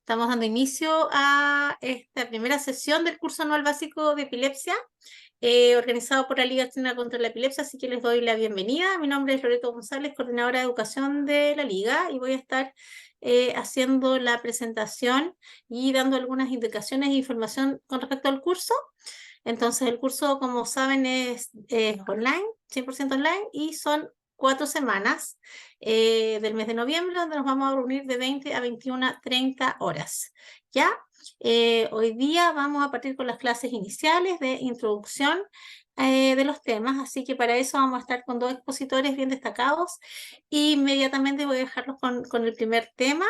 Estamos dando inicio a esta primera sesión del curso anual básico de epilepsia, organizado por la Liga Chilena contra la Epilepsia, así que les doy la bienvenida. Mi nombre es Loreto González, coordinadora de educación de la Liga, y voy a estar haciendo la presentación y dando algunas indicaciones e información con respecto al curso. Entonces, el curso, como saben, es online, 100% online, y son 4 semanas del mes de noviembre, donde nos vamos a reunir de 20 a 21:30 horas. ¿Ya? Hoy día vamos a partir con las clases iniciales de introducción de los temas, así que para eso vamos a estar con 2 expositores bien destacados. Inmediatamente voy a dejarlos con el primer tema,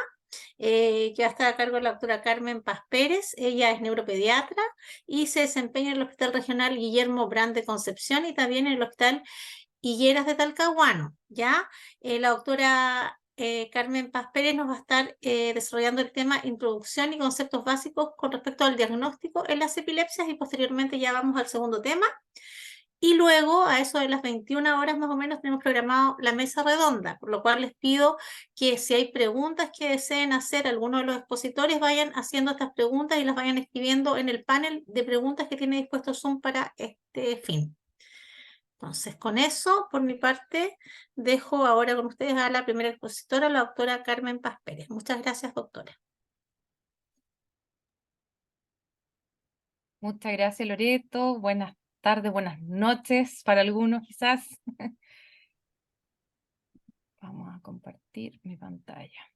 que va a estar a cargo de la doctora Carmen Paz Pérez. Ella es neuropediatra y se desempeña en el Hospital Regional Guillermo Brand de Concepción y también en el Hospital Higueras de Talcahuano. ¿Ya? La doctora Carmen Paz Pérez nos va a estar desarrollando el tema introducción y conceptos básicos con respecto al diagnóstico en las epilepsias, y posteriormente ya vamos al segundo tema. Y luego, a eso de las 21 horas más o menos, tenemos programado la mesa redonda, por lo cual les pido que si hay preguntas que deseen hacer alguno de los expositores, vayan haciendo estas preguntas y las vayan escribiendo en el panel de preguntas que tiene dispuesto Zoom para este fin. Entonces, con eso, por mi parte, dejo ahora con ustedes a la primera expositora, la doctora Carmen Paz Pérez. Muchas gracias, doctora. Muchas gracias, Loreto. Buenas tardes, buenas noches para algunos quizás. Vamos a compartir mi pantalla.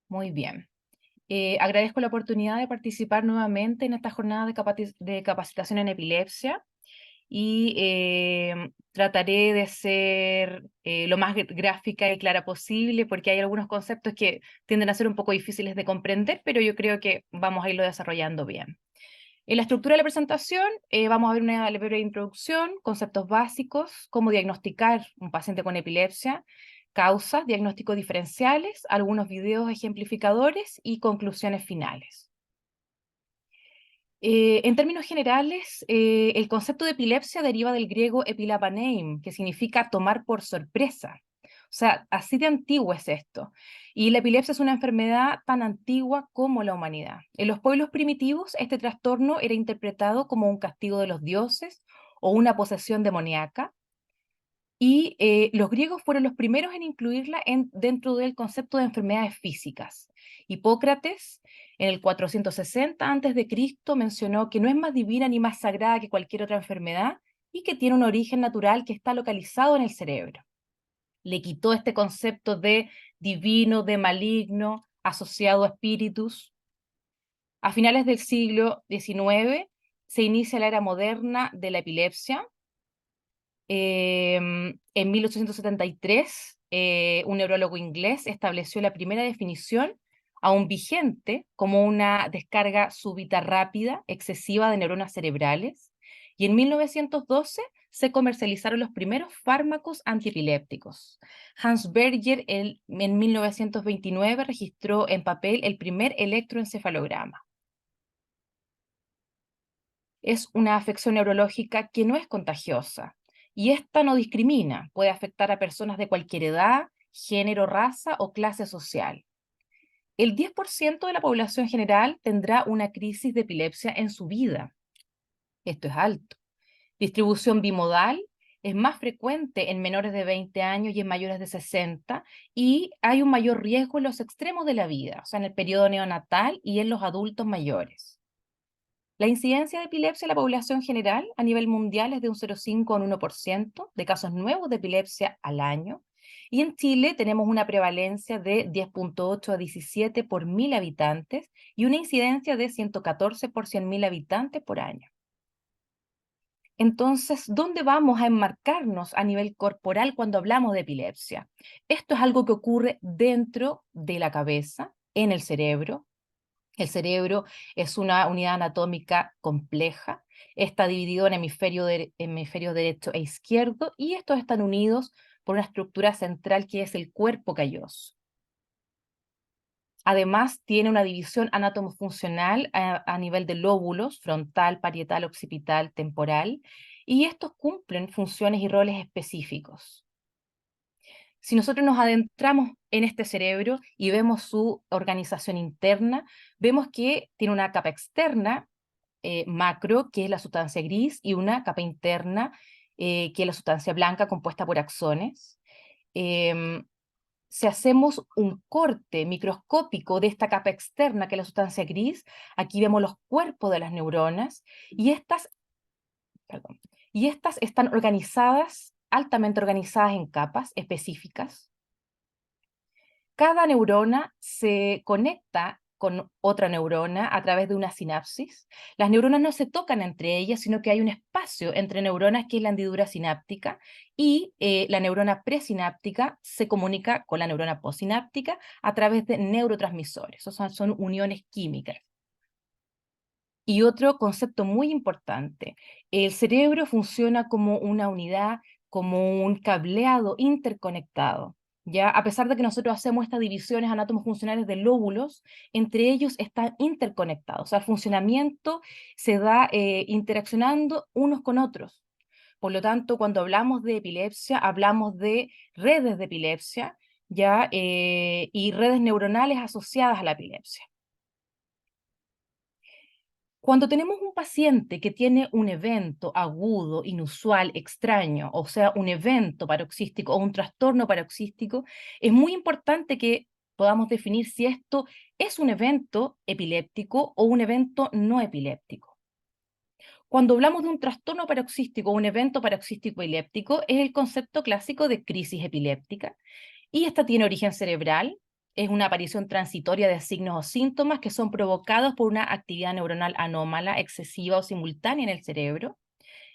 Muy bien. Agradezco la oportunidad de participar nuevamente en esta jornada de capacitación en epilepsia y trataré de ser lo más gráfica y clara posible, porque hay algunos conceptos que tienden a ser un poco difíciles de comprender, pero yo creo que vamos a irlo desarrollando bien. En la estructura de la presentación vamos a ver una breve introducción, conceptos básicos, cómo diagnosticar un paciente con epilepsia, causas, diagnósticos diferenciales, algunos videos ejemplificadores y conclusiones finales. En términos generales, el concepto de epilepsia deriva del griego epilapanein, que significa tomar por sorpresa. O sea, así de antiguo es esto. Y la epilepsia es una enfermedad tan antigua como la humanidad. En los pueblos primitivos, este trastorno era interpretado como un castigo de los dioses o una posesión demoníaca. Y los griegos fueron los primeros en incluirla dentro del concepto de enfermedades físicas. Hipócrates, en el 460 a.C., mencionó que no es más divina ni más sagrada que cualquier otra enfermedad y que tiene un origen natural que está localizado en el cerebro. Le quitó este concepto de divino, de maligno, asociado a espíritus. A finales del siglo XIX se inicia la era moderna de la epilepsia. En 1873, un neurólogo inglés estableció la primera definición, aún vigente, como una descarga súbita rápida, excesiva de neuronas cerebrales, y en 1912 se comercializaron los primeros fármacos antiepilépticos. Hans Berger en 1929 registró en papel el primer electroencefalograma. Es una afección neurológica que no es contagiosa y esta no discrimina, puede afectar a personas de cualquier edad, género, raza o clase social. El 10% de la población general tendrá una crisis de epilepsia en su vida. Esto es alto. Distribución bimodal es más frecuente en menores de 20 años y en mayores de 60, y hay un mayor riesgo en los extremos de la vida, o sea, en el periodo neonatal y en los adultos mayores. La incidencia de epilepsia en la población general a nivel mundial es de un 0,5 a un 1% de casos nuevos de epilepsia al año, y en Chile tenemos una prevalencia de 10,8 a 17 por 1000 habitantes y una incidencia de 114 por 100.000 habitantes por año. Entonces, ¿dónde vamos a enmarcarnos a nivel corporal cuando hablamos de epilepsia? Esto es algo que ocurre dentro de la cabeza, en el cerebro. El cerebro es una unidad anatómica compleja, está dividido en hemisferios derecho e izquierdo, y estos están unidos por una estructura central que es el cuerpo calloso. Además, tiene una división anatomofuncional a nivel de lóbulos, frontal, parietal, occipital, temporal, y estos cumplen funciones y roles específicos. Si nosotros nos adentramos en este cerebro y vemos su organización interna, vemos que tiene una capa externa, macro, que es la sustancia gris, y una capa interna, que es la sustancia blanca compuesta por axones. Em, si hacemos un corte microscópico de esta capa externa, que es la sustancia gris, aquí vemos los cuerpos de las neuronas, y perdón, y estas están organizadas, altamente organizadas en capas específicas. Cada neurona se conecta con otra neurona a través de una sinapsis. Las neuronas no se tocan entre ellas, sino que hay un espacio entre neuronas que es la hendidura sináptica, y la neurona presináptica se comunica con la neurona postsináptica a través de neurotransmisores. Son uniones químicas. Y otro concepto muy importante, el cerebro funciona como una unidad, como un cableado interconectado. ¿Ya? A pesar de que nosotros hacemos estas divisiones funcionales de lóbulos, entre ellos están interconectados. O sea, el funcionamiento se da interaccionando unos con otros. Por lo tanto, cuando hablamos de epilepsia, hablamos de redes de epilepsia, ¿ya? Y redes neuronales asociadas a la epilepsia. Cuando tenemos un paciente que tiene un evento agudo, inusual, extraño, o sea, un evento paroxístico o un trastorno paroxístico, es muy importante que podamos definir si esto es un evento epiléptico o un evento no epiléptico. Cuando hablamos de un trastorno paroxístico o un evento paroxístico epiléptico, es el concepto clásico de crisis epiléptica, y esta tiene origen cerebral. Es una aparición transitoria de signos o síntomas que son provocados por una actividad neuronal anómala, excesiva o simultánea en el cerebro.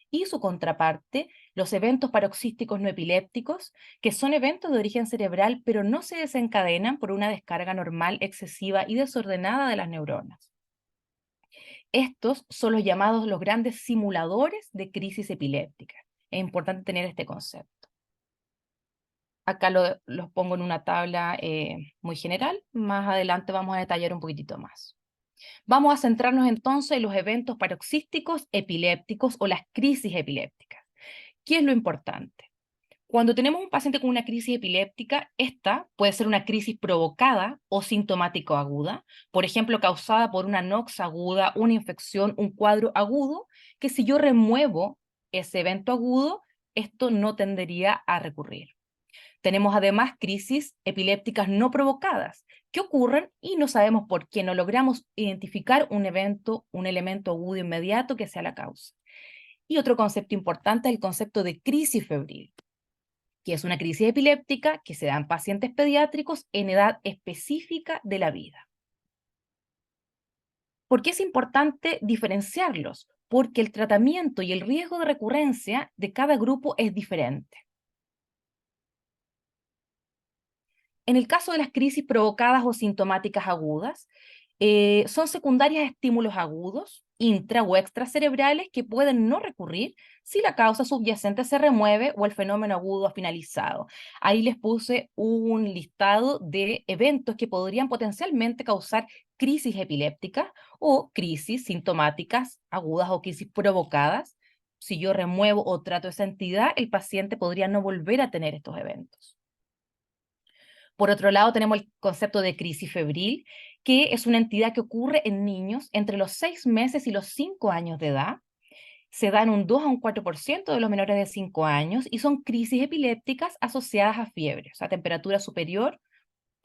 Y su contraparte, los eventos paroxísticos no epilépticos, que son eventos de origen cerebral, pero no se desencadenan por una descarga normal, excesiva y desordenada de las neuronas. Estos son los llamados los grandes simuladores de crisis epiléptica. Es importante tener este concepto. Acá los pongo en una tabla muy general. Más adelante vamos a detallar un poquitito más. Vamos a centrarnos entonces en los eventos paroxísticos epilépticos o las crisis epilépticas. ¿Qué es lo importante? Cuando tenemos un paciente con una crisis epiléptica, esta puede ser una crisis provocada o sintomático aguda, por ejemplo, causada por una nox aguda, una infección, un cuadro agudo, que si yo remuevo ese evento agudo, esto no tendería a recurrir. Tenemos además crisis epilépticas no provocadas, que ocurren y no sabemos por qué, no logramos identificar un evento, un elemento agudo inmediato que sea la causa. Y otro concepto importante es el concepto de crisis febril, que es una crisis epiléptica que se da en pacientes pediátricos en edad específica de la vida. ¿Por qué es importante diferenciarlos? Porque el tratamiento y el riesgo de recurrencia de cada grupo es diferente. En el caso de las crisis provocadas o sintomáticas agudas, son secundarias a estímulos agudos, intra o extracerebrales, que pueden no recurrir si la causa subyacente se remueve o el fenómeno agudo ha finalizado. Ahí les puse un listado de eventos que podrían potencialmente causar crisis epilépticas o crisis sintomáticas agudas o crisis provocadas. Si yo remuevo o trato esa entidad, el paciente podría no volver a tener estos eventos. Por otro lado, tenemos el concepto de crisis febril, que es una entidad que ocurre en niños entre los 6 meses y los 5 años de edad. Se da en un 2 a un 4% de los menores de 5 años y son crisis epilépticas asociadas a fiebre, o sea, temperatura superior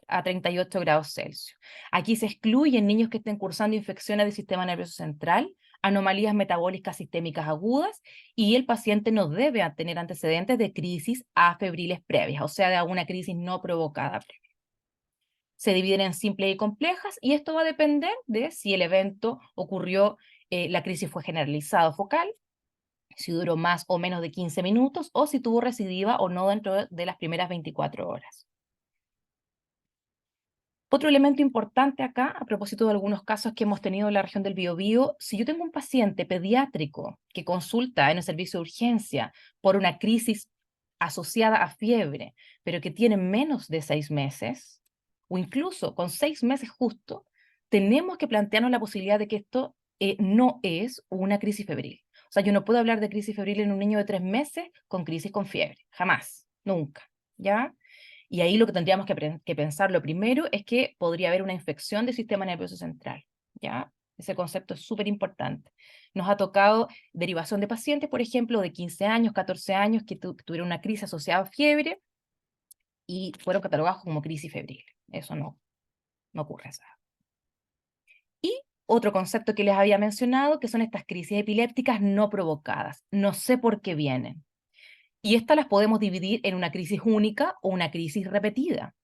a 38 grados Celsius. Aquí se excluyen niños que estén cursando infecciones del sistema nervioso central, anomalías metabólicas sistémicas agudas, y el paciente no debe tener antecedentes de crisis afebriles previas, o sea, de alguna crisis no provocada previa. Se dividen en simples y complejas, y esto va a depender de si el evento ocurrió, la crisis fue generalizada o focal, si duró más o menos de 15 minutos, o si tuvo recidiva o no dentro de las primeras 24 horas. Otro elemento importante acá, a propósito de algunos casos que hemos tenido en la región del Biobío, si yo tengo un paciente pediátrico que consulta en el servicio de urgencia por una crisis asociada a fiebre, pero que tiene menos de 6 meses, o incluso con 6 meses justo, tenemos que plantearnos la posibilidad de que esto no es una crisis febril. O sea, yo no puedo hablar de crisis febril en un niño de 3 meses con crisis con fiebre, jamás, nunca, ¿ya? Y ahí lo que tendríamos que pensar lo primero es que podría haber una infección del sistema nervioso central, ¿ya? Ese concepto es súper importante. Nos ha tocado derivación de pacientes, por ejemplo, de 15 años, 14 años, que tuvieron una crisis asociada a fiebre y fueron catalogados como crisis febril. Eso no ocurre. Y otro concepto que les había mencionado, que son estas crisis epilépticas no provocadas. No sé por qué vienen. Y estas las podemos dividir en una crisis única o una crisis repetida.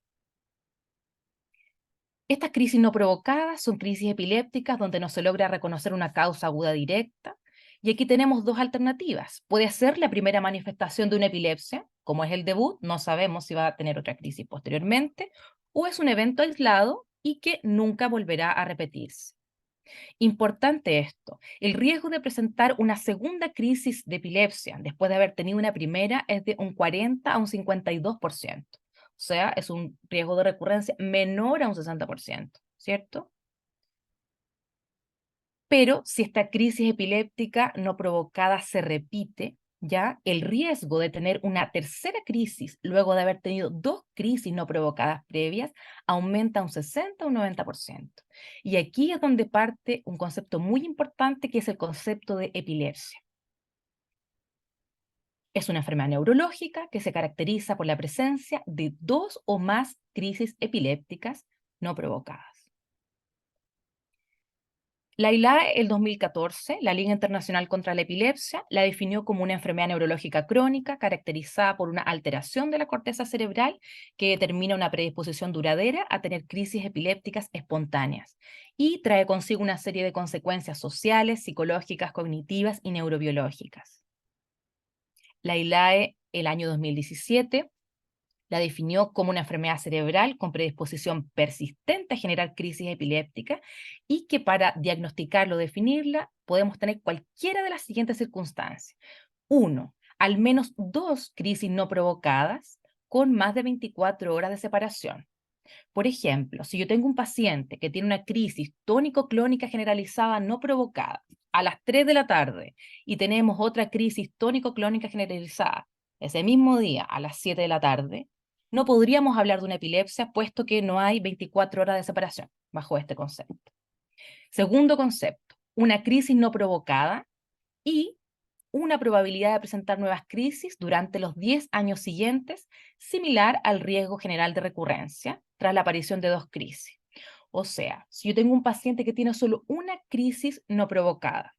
Estas crisis no provocadas son crisis epilépticas donde no se logra reconocer una causa aguda directa. Y aquí tenemos dos alternativas. Puede ser la primera manifestación de una epilepsia, como es el debut, no sabemos si va a tener otra crisis posteriormente, o es un evento aislado y que nunca volverá a repetirse. Importante esto, el riesgo de presentar una segunda crisis de epilepsia después de haber tenido una primera es de un 40 a un 52%. O sea, es un riesgo de recurrencia menor a un 60%, ¿cierto? Pero si esta crisis epiléptica no provocada se repite, ya el riesgo de tener una tercera crisis luego de haber tenido dos crisis no provocadas previas aumenta un 60 o un 90%. Y aquí es donde parte un concepto muy importante que es el concepto de epilepsia. Es una enfermedad neurológica que se caracteriza por la presencia de dos o más crisis epilépticas no provocadas. La ILAE, el 2014, la Liga Internacional contra la Epilepsia, la definió como una enfermedad neurológica crónica caracterizada por una alteración de la corteza cerebral que determina una predisposición duradera a tener crisis epilépticas espontáneas y trae consigo una serie de consecuencias sociales, psicológicas, cognitivas y neurobiológicas. La ILAE, el año 2017, la definió como una enfermedad cerebral con predisposición persistente a generar crisis epilépticas y que para diagnosticarla o definirla podemos tener cualquiera de las siguientes circunstancias. Uno, al menos dos crisis no provocadas con más de 24 horas de separación. Por ejemplo, si yo tengo un paciente que tiene una crisis tónico-clónica generalizada no provocada a las 3 de la tarde y tenemos otra crisis tónico-clónica generalizada ese mismo día a las 7 de la tarde, no podríamos hablar de una epilepsia puesto que no hay 24 horas de separación bajo este concepto. Segundo concepto, una crisis no provocada y una probabilidad de presentar nuevas crisis durante los 10 años siguientes, similar al riesgo general de recurrencia tras la aparición de dos crisis. O sea, si yo tengo un paciente que tiene solo una crisis no provocada,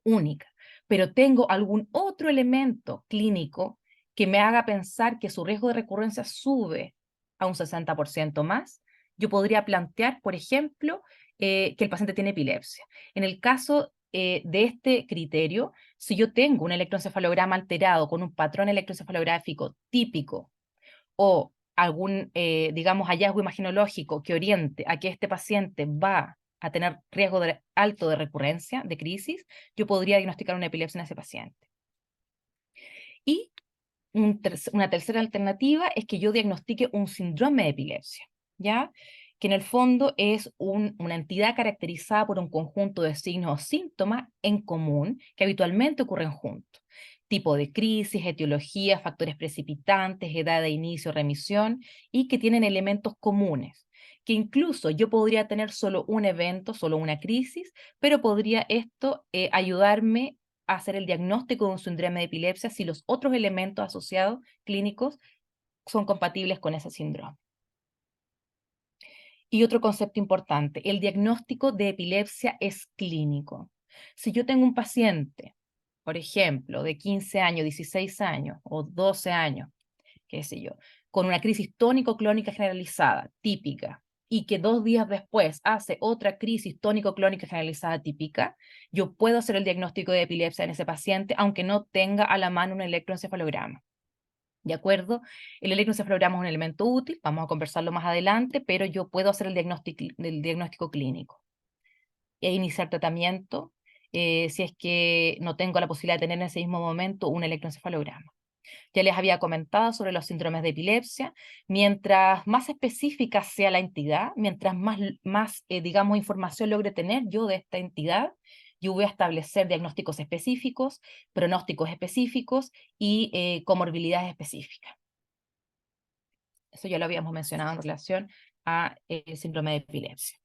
única, pero tengo algún otro elemento clínico que me haga pensar que su riesgo de recurrencia sube a un 60% más, yo podría plantear, por ejemplo, que el paciente tiene epilepsia. En el caso de este criterio, si yo tengo un electroencefalograma alterado con un patrón electroencefalográfico típico o algún, digamos, hallazgo imaginológico que oriente a que este paciente va a tener riesgo alto de recurrencia, de crisis, yo podría diagnosticar una epilepsia en ese paciente. Y una tercera alternativa es que yo diagnostique un síndrome de epilepsia, ¿ya? Que en el fondo es una entidad caracterizada por un conjunto de signos o síntomas en común que habitualmente ocurren juntos. Tipo de crisis, etiología, factores precipitantes, edad de inicio, remisión, y que tienen elementos comunes, que incluso yo podría tener solo un evento, solo una crisis, pero podría esto ayudarme a hacer el diagnóstico de un síndrome de epilepsia si los otros elementos asociados clínicos son compatibles con ese síndrome. Y otro concepto importante, el diagnóstico de epilepsia es clínico. Si yo tengo un paciente, por ejemplo, de 15 años, 16 años o 12 años, qué sé yo, con una crisis tónico-clónica generalizada, típica, y que 2 días después hace otra crisis tónico-clónica generalizada típica, yo puedo hacer el diagnóstico de epilepsia en ese paciente, aunque no tenga a la mano un electroencefalograma. ¿De acuerdo? El electroencefalograma es un elemento útil, vamos a conversarlo más adelante, pero yo puedo hacer el diagnóstico clínico e iniciar tratamiento si es que no tengo la posibilidad de tener en ese mismo momento un electroencefalograma. Ya les había comentado sobre los síndromes de epilepsia. Mientras más específica sea la entidad, mientras más digamos, información logre tener yo de esta entidad, yo voy a establecer diagnósticos específicos, pronósticos específicos y comorbilidades específicas. Eso ya lo habíamos mencionado en relación a el síndrome de epilepsia.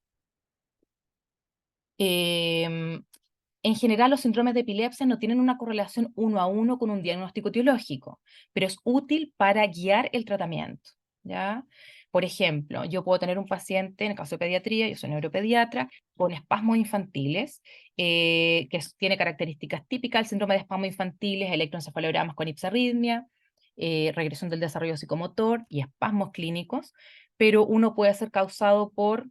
En general, los síndromes de epilepsia no tienen una correlación uno a uno con un diagnóstico etiológico, pero es útil para guiar el tratamiento, ¿ya? Por ejemplo, yo puedo tener un paciente, en el caso de pediatría, yo soy neuropediatra, con espasmos infantiles, tiene características típicas, el síndrome de espasmos infantiles, electroencefalogramas con hiperritmia, regresión del desarrollo psicomotor y espasmos clínicos, pero uno puede ser causado por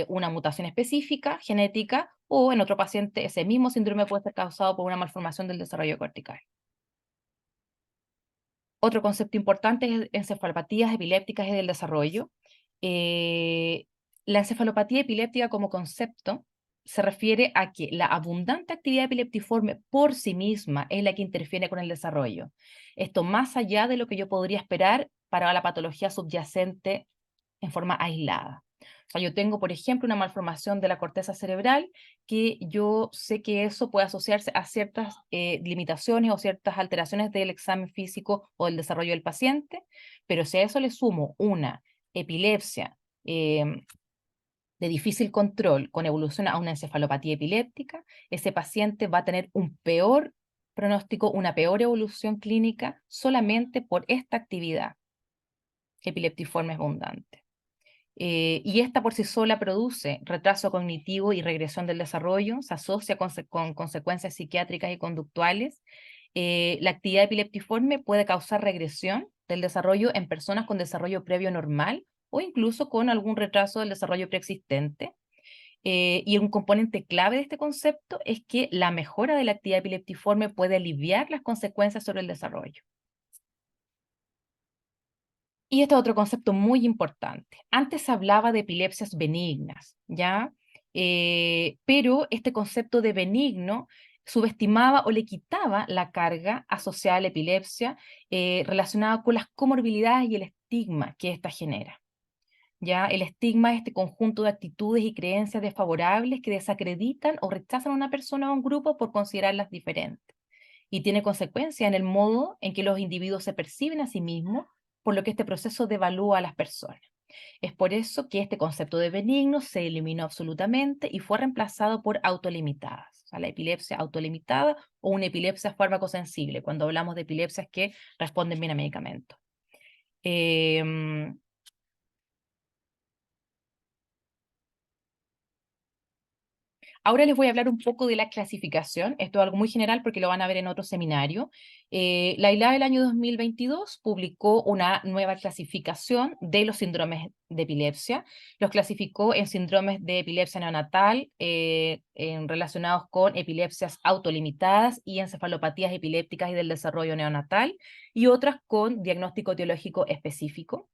una mutación específica, genética, o en otro paciente ese mismo síndrome puede ser causado por una malformación del desarrollo cortical. Otro concepto importante es encefalopatías epilépticas y del desarrollo. Eh, la encefalopatía epiléptica como concepto se refiere a que la abundante actividad epileptiforme por sí misma es la que interfiere con el desarrollo. Esto más allá de lo que yo podría esperar para la patología subyacente en forma aislada. O sea, yo tengo, por ejemplo, una malformación de la corteza cerebral que yo sé que eso puede asociarse a ciertas limitaciones o ciertas alteraciones del examen físico o del desarrollo del paciente, pero si a eso le sumo una epilepsia de difícil control con evolución a una encefalopatía epiléptica, ese paciente va a tener un peor pronóstico, una peor evolución clínica solamente por esta actividad epileptiforme abundante. Y esta por sí sola produce retraso cognitivo y regresión del desarrollo, se asocia con consecuencias psiquiátricas y conductuales. La actividad epileptiforme puede causar regresión del desarrollo en personas con desarrollo previo normal o incluso con algún retraso del desarrollo preexistente. Y un componente clave de este concepto es que la mejora de la actividad epileptiforme puede aliviar las consecuencias sobre el desarrollo. Y este es otro concepto muy importante. Antes se hablaba de epilepsias benignas, ¿ya? Pero este concepto de benigno subestimaba o le quitaba la carga asociada a la epilepsia relacionada con las comorbilidades y el estigma que ésta genera. ¿Ya? El estigma es este conjunto de actitudes y creencias desfavorables que desacreditan o rechazan a una persona o a un grupo por considerarlas diferentes y tiene consecuencias en el modo en que los individuos se perciben a sí mismos, por lo que este proceso devalúa a las personas. Es por eso que este concepto de benigno se eliminó absolutamente y fue reemplazado por autolimitadas. O sea, la epilepsia autolimitada o una epilepsia fármaco-sensible, cuando hablamos de epilepsias que responden bien a medicamentos. Ahora les voy a hablar un poco de la clasificación. Esto es algo muy general porque lo van a ver en otro seminario. La ILA del año 2022 publicó una nueva clasificación de los síndromes de epilepsia. Los clasificó en síndromes de epilepsia neonatal relacionados con epilepsias autolimitadas y encefalopatías epilépticas y del desarrollo neonatal, y otras con diagnóstico etiológico específico.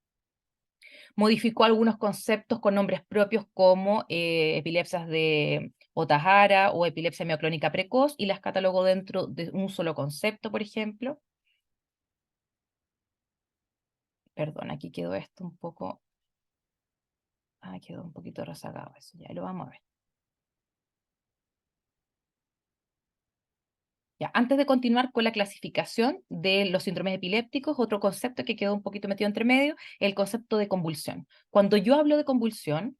Modificó algunos conceptos con nombres propios como epilepsias de Ohtahara o epilepsia mioclónica precoz y las catalogó dentro de un solo concepto, por ejemplo. Perdón, aquí quedó esto un poco... Ah, quedó un poquito rezagado eso, ya lo vamos a ver. Ya, antes de continuar con la clasificación de los síndromes epilépticos, otro concepto que quedó un poquito metido entre medio, el concepto de convulsión. Cuando yo hablo de convulsión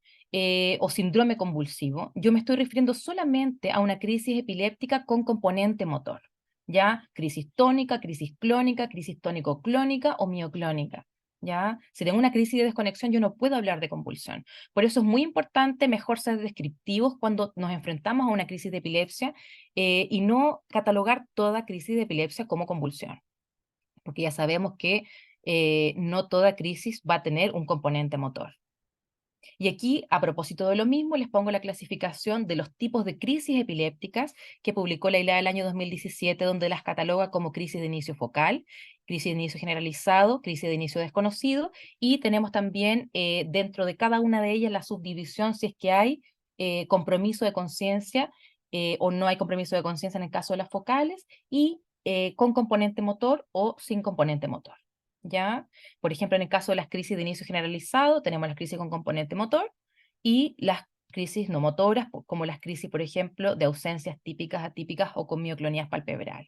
o síndrome convulsivo, yo me estoy refiriendo solamente a una crisis epiléptica con componente motor, ¿ya? Crisis tónica, crisis clónica, crisis tónico-clónica o mioclónica, ¿ya? Si tengo una crisis de desconexión, yo no puedo hablar de convulsión. Por eso es muy importante mejor ser descriptivos cuando nos enfrentamos a una crisis de epilepsia y no catalogar toda crisis de epilepsia como convulsión, porque ya sabemos que no toda crisis va a tener un componente motor. Y aquí, a propósito de lo mismo, les pongo la clasificación de los tipos de crisis epilépticas que publicó la ILA del año 2017, donde las cataloga como crisis de inicio focal, crisis de inicio generalizado, crisis de inicio desconocido, y tenemos también dentro de cada una de ellas la subdivisión si es que hay compromiso de conciencia o no hay compromiso de conciencia en el caso de las focales, y con componente motor o sin componente motor. ¿Ya? Por ejemplo, en el caso de las crisis de inicio generalizado, tenemos las crisis con componente motor y las crisis no motoras, como las crisis, por ejemplo, de ausencias típicas, atípicas o con mioclonías palpebrales.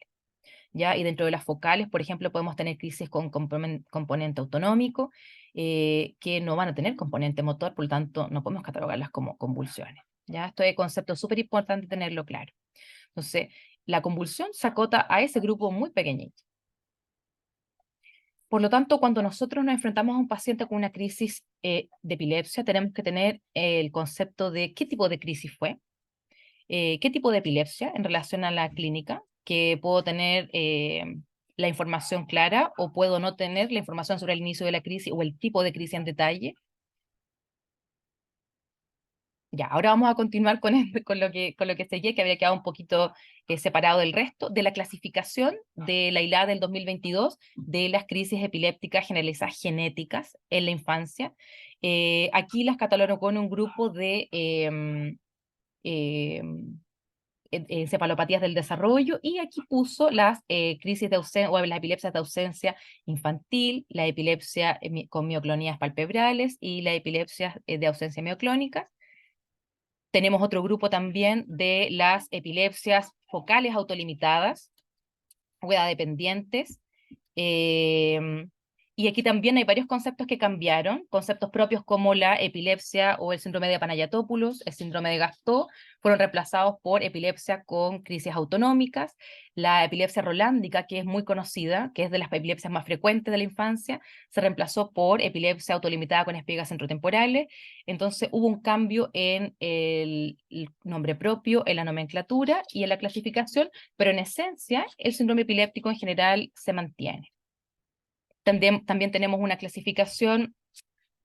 ¿ya? Y dentro de las focales, por ejemplo, podemos tener crisis con componente autonómico, que no van a tener componente motor, por lo tanto, no podemos catalogarlas como convulsiones, ¿ya? Esto es un concepto súper importante tenerlo claro. Entonces, la convulsión se acota a ese grupo muy pequeñito. Por lo tanto, cuando nosotros nos enfrentamos a un paciente con una crisis de epilepsia, tenemos que tener el concepto de qué tipo de crisis fue, qué tipo de epilepsia en relación a la clínica, que puedo tener la información clara o puedo no tener la información sobre el inicio de la crisis o el tipo de crisis en detalle. Ya, ahora vamos a continuar con, con lo que seguía, que había quedado un poquito separado del resto, de la clasificación de la ILA del 2022 de las crisis epilépticas generalizadas genéticas en la infancia. Aquí las catalogó en un grupo de encefalopatías del desarrollo, y aquí puso las crisis de ausencia o las epilepsias de ausencia infantil, la epilepsia con mioclonías palpebrales y la epilepsia de ausencia mioclónica. Tenemos otro grupo también de las epilepsias focales autolimitadas, o edad dependientes. Y aquí también hay varios conceptos que cambiaron, conceptos propios como la epilepsia o el síndrome de Panayotopoulos, el síndrome de Gastaut, fueron reemplazados por epilepsia con crisis autonómicas, la epilepsia rolándica, que es muy conocida, que es de las epilepsias más frecuentes de la infancia, se reemplazó por epilepsia autolimitada con espiegas centrotemporales. Entonces hubo un cambio en el nombre propio, en la nomenclatura y en la clasificación, pero en esencia el síndrome epiléptico en general se mantiene. También tenemos una clasificación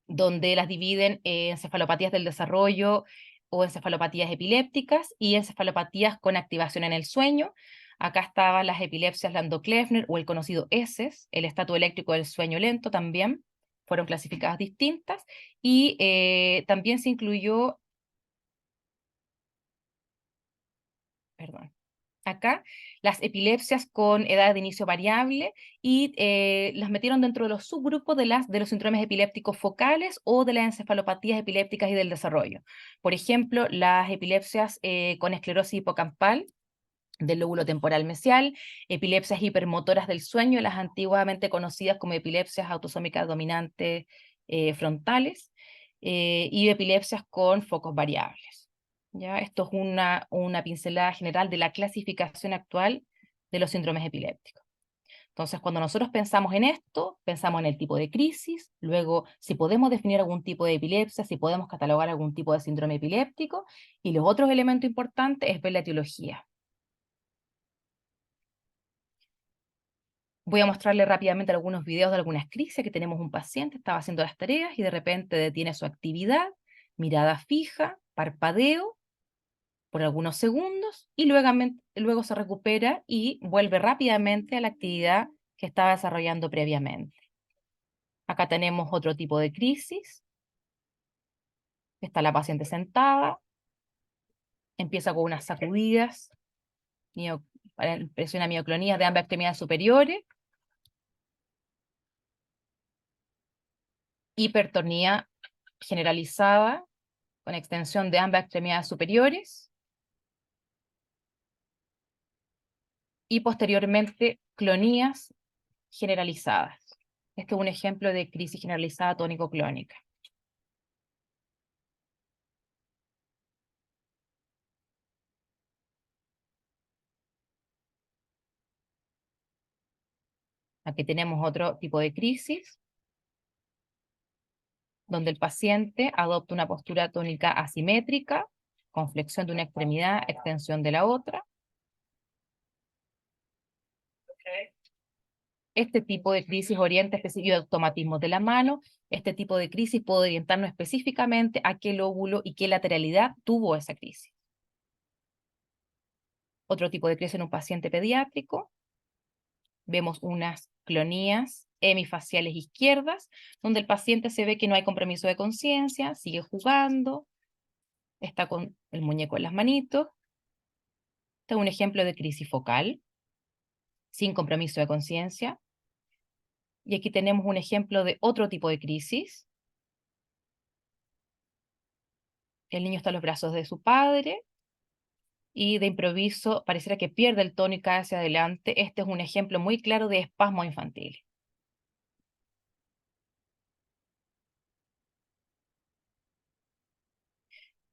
donde las dividen en encefalopatías del desarrollo o encefalopatías epilépticas y encefalopatías con activación en el sueño. Acá estaban las epilepsias Landau-Kleffner o el conocido ESES, el estatus eléctrico del sueño lento también, fueron clasificadas distintas, y también se incluyó, perdón, acá, las epilepsias con edad de inicio variable, y las metieron dentro de los subgrupos de los síndromes epilépticos focales o de las encefalopatías epilépticas y del desarrollo. Por ejemplo, las epilepsias con esclerosis hipocampal del lóbulo temporal mesial, epilepsias hipermotoras del sueño, las antiguamente conocidas como epilepsias autosómicas dominantes frontales, y epilepsias con focos variables. ¿Ya? Esto es una pincelada general de la clasificación actual de los síndromes epilépticos. Entonces, cuando nosotros pensamos en esto, pensamos en el tipo de crisis, luego si podemos definir algún tipo de epilepsia, si podemos catalogar algún tipo de síndrome epiléptico, y los otros elementos importantes es ver la etiología. Voy a mostrarle rápidamente algunos videos de algunas crisis. Que tenemos un paciente, estaba haciendo las tareas y de repente detiene su actividad, mirada fija, parpadeo por algunos segundos, y luego se recupera y vuelve rápidamente a la actividad que estaba desarrollando previamente. Acá tenemos otro tipo de crisis. Está la paciente sentada, empieza con unas sacudidas, presiona mioclonías de ambas extremidades superiores, hipertonía generalizada con extensión de ambas extremidades superiores, y posteriormente clonías generalizadas. Este es un ejemplo de crisis generalizada tónico-clónica. Aquí tenemos otro tipo de crisis, donde el paciente adopta una postura tónica asimétrica, con flexión de una extremidad, extensión de la otra. Este tipo de crisis orienta específicamente automatismos de la mano. Este tipo de crisis puede orientarnos específicamente a qué lóbulo y qué lateralidad tuvo esa crisis. Otro tipo de crisis en un paciente pediátrico. Vemos unas clonías hemifaciales izquierdas, donde el paciente se ve que no hay compromiso de conciencia, sigue jugando, está con el muñeco en las manitos. Este es un ejemplo de crisis focal, sin compromiso de conciencia. Y aquí tenemos un ejemplo de otro tipo de crisis. El niño está en los brazos de su padre, y de improviso pareciera que pierde el tono y cae hacia adelante. Este es un ejemplo muy claro de espasmo infantil.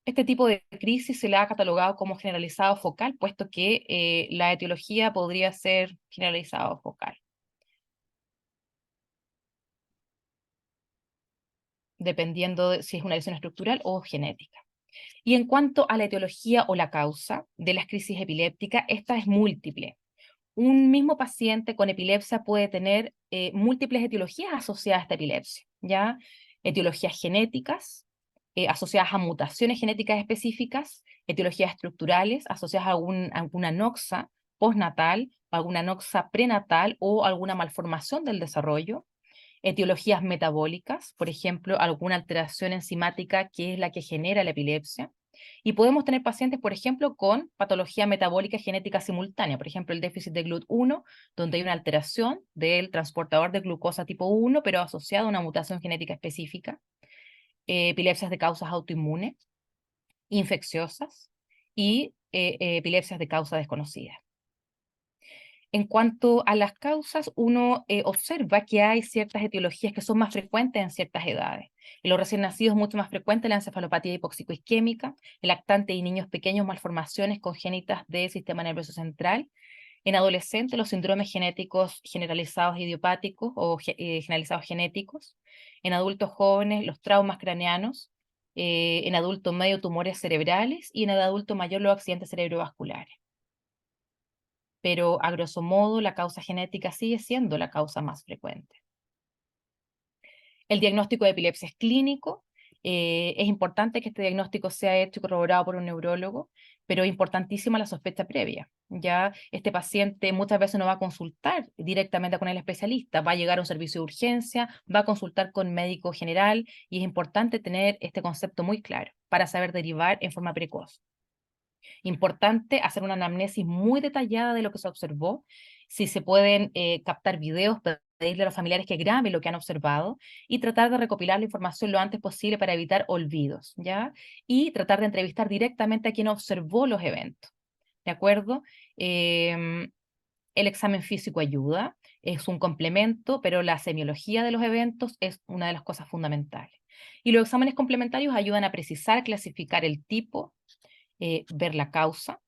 Este tipo de crisis se le ha catalogado como generalizado focal, puesto que la etiología podría ser generalizado focal, dependiendo de si es una lesión estructural o genética. Y en cuanto a la etiología o la causa de las crisis epilépticas, esta es múltiple. Un mismo paciente con epilepsia puede tener múltiples etiologías asociadas a esta epilepsia, ¿ya? Etiologías genéticas, asociadas a mutaciones genéticas específicas, etiologías estructurales asociadas a alguna noxa postnatal, alguna noxa prenatal o alguna malformación del desarrollo, etiologías metabólicas, por ejemplo, alguna alteración enzimática que es la que genera la epilepsia. Y podemos tener pacientes, por ejemplo, con patología metabólica genética simultánea, por ejemplo, el déficit de GLUT1, donde hay una alteración del transportador de glucosa tipo 1, pero asociada a una mutación genética específica, epilepsias de causas autoinmunes, infecciosas y epilepsias de causa desconocida. En cuanto a las causas, uno observa que hay ciertas etiologías que son más frecuentes en ciertas edades. En los recién nacidos es mucho más frecuente la encefalopatía hipóxico-isquémica, en lactantes y niños pequeños malformaciones congénitas del sistema nervioso central. En adolescentes los síndromes genéticos generalizados idiopáticos o generalizados genéticos. En adultos jóvenes los traumas craneanos. En adulto medio tumores cerebrales y en el adulto mayor los accidentes cerebrovasculares, pero a grosso modo la causa genética sigue siendo la causa más frecuente. El diagnóstico de epilepsia es clínico. Es importante que este diagnóstico sea hecho y corroborado por un neurólogo, pero es importantísima la sospecha previa. Ya este paciente muchas veces no va a consultar directamente con el especialista, va a llegar a un servicio de urgencia, va a consultar con médico general y es importante tener este concepto muy claro para saber derivar en forma precoz. Importante hacer una anamnesis muy detallada de lo que se observó. Si se pueden captar videos, pedirle a los familiares que graben lo que han observado y tratar de recopilar la información lo antes posible para evitar olvidos, ¿ya? Y tratar de entrevistar directamente a quien observó los eventos, ¿de acuerdo? El examen físico ayuda, es un complemento, pero la semiología de los eventos es una de las cosas fundamentales. Y los exámenes complementarios ayudan a precisar, clasificar el tipo, ver la causa,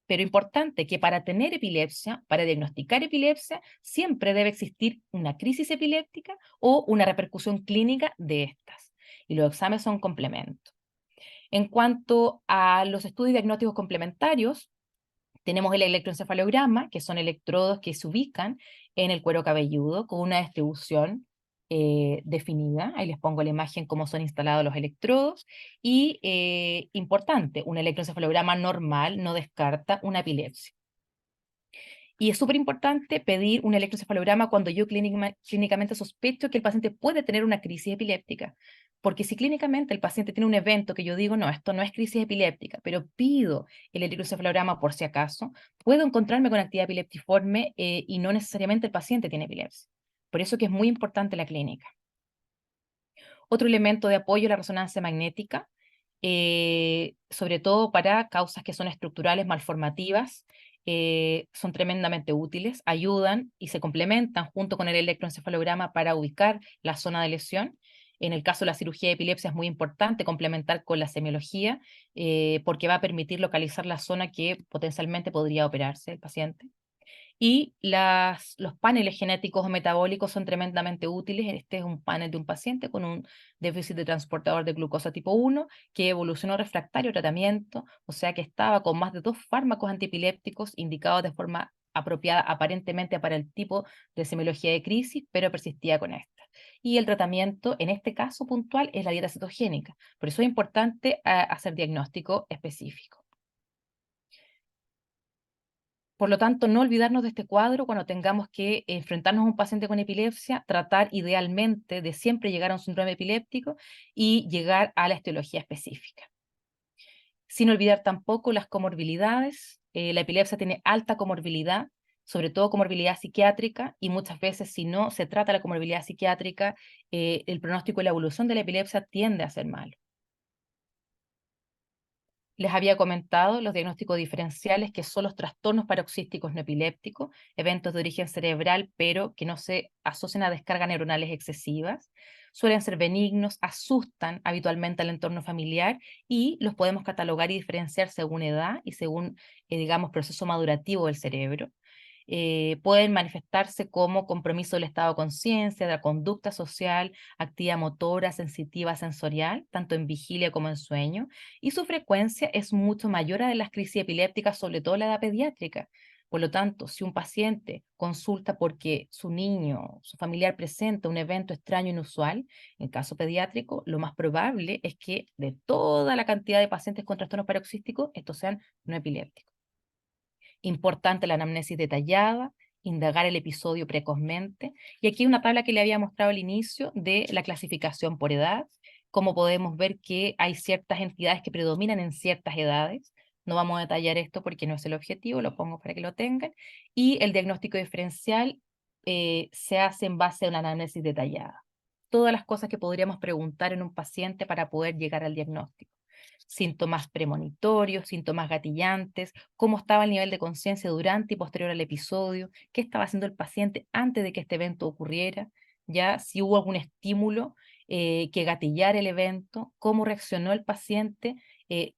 pero importante que para tener epilepsia, para diagnosticar epilepsia, siempre debe existir una crisis epiléptica o una repercusión clínica de estas. Y los exámenes son complementos. En cuanto a los estudios diagnósticos complementarios, tenemos el electroencefalograma, que son electrodos que se ubican en el cuero cabelludo con una distribución definida. Ahí les pongo la imagen cómo son instalados los electrodos. Y importante, un electroencefalograma normal no descarta una epilepsia. Y es súper importante pedir un electroencefalograma cuando yo clínicamente sospecho que el paciente puede tener una crisis epiléptica. Porque si clínicamente el paciente tiene un evento que yo digo, no, esto no es crisis epiléptica, pero pido el electroencefalograma por si acaso, puedo encontrarme con actividad epileptiforme y no necesariamente el paciente tiene epilepsia. Por eso que es muy importante la clínica. Otro elemento de apoyo es la resonancia magnética, sobre todo para causas que son estructurales, malformativas, son tremendamente útiles, ayudan y se complementan junto con el electroencefalograma para ubicar la zona de lesión. En el caso de la cirugía de epilepsia es muy importante complementar con la semiología, porque va a permitir localizar la zona que potencialmente podría operarse el paciente. Y los paneles genéticos o metabólicos son tremendamente útiles. Este es un panel de un paciente con un déficit de transportador de glucosa tipo 1 que evolucionó refractario a tratamiento, o sea que estaba con más de 2 fármacos antiepilépticos indicados de forma apropiada aparentemente para el tipo de semiología de crisis, pero persistía con esta. Y el tratamiento, en este caso puntual, es la dieta cetogénica. Por eso es importante hacer diagnóstico específico. Por lo tanto, no olvidarnos de este cuadro cuando tengamos que enfrentarnos a un paciente con epilepsia, tratar idealmente de siempre llegar a un síndrome epiléptico y llegar a la etiología específica. Sin olvidar tampoco las comorbilidades. La epilepsia tiene alta comorbilidad, sobre todo comorbilidad psiquiátrica, y muchas veces si no se trata la comorbilidad psiquiátrica, el pronóstico y la evolución de la epilepsia tiende a ser malo. Les había comentado los diagnósticos diferenciales, que son los trastornos paroxísticos no epilépticos, eventos de origen cerebral, pero que no se asocian a descargas neuronales excesivas. Suelen ser benignos, asustan habitualmente al entorno familiar y los podemos catalogar y diferenciar según edad y según, digamos, proceso madurativo del cerebro. Pueden manifestarse como compromiso del estado de conciencia, de la conducta social, actividad motora, sensitiva, sensorial, tanto en vigilia como en sueño, y su frecuencia es mucho mayor a la de las crisis epilépticas, sobre todo la edad pediátrica. Por lo tanto, si un paciente consulta porque su niño, su familiar presenta un evento extraño inusual, en caso pediátrico, lo más probable es que de toda la cantidad de pacientes con trastornos paroxísticos, estos sean no epilépticos. Importante la anamnesis detallada, indagar el episodio precozmente. Y aquí una tabla que le había mostrado al inicio de la clasificación por edad, como podemos ver que hay ciertas entidades que predominan en ciertas edades. No vamos a detallar esto porque no es el objetivo, lo pongo para que lo tengan. Y el diagnóstico diferencial se hace en base a una anamnesis detallada. Todas las cosas que podríamos preguntar en un paciente para poder llegar al diagnóstico: síntomas premonitorios, síntomas gatillantes, cómo estaba el nivel de conciencia durante y posterior al episodio, qué estaba haciendo el paciente antes de que este evento ocurriera, ya si hubo algún estímulo que gatillara el evento, cómo reaccionó el paciente eh,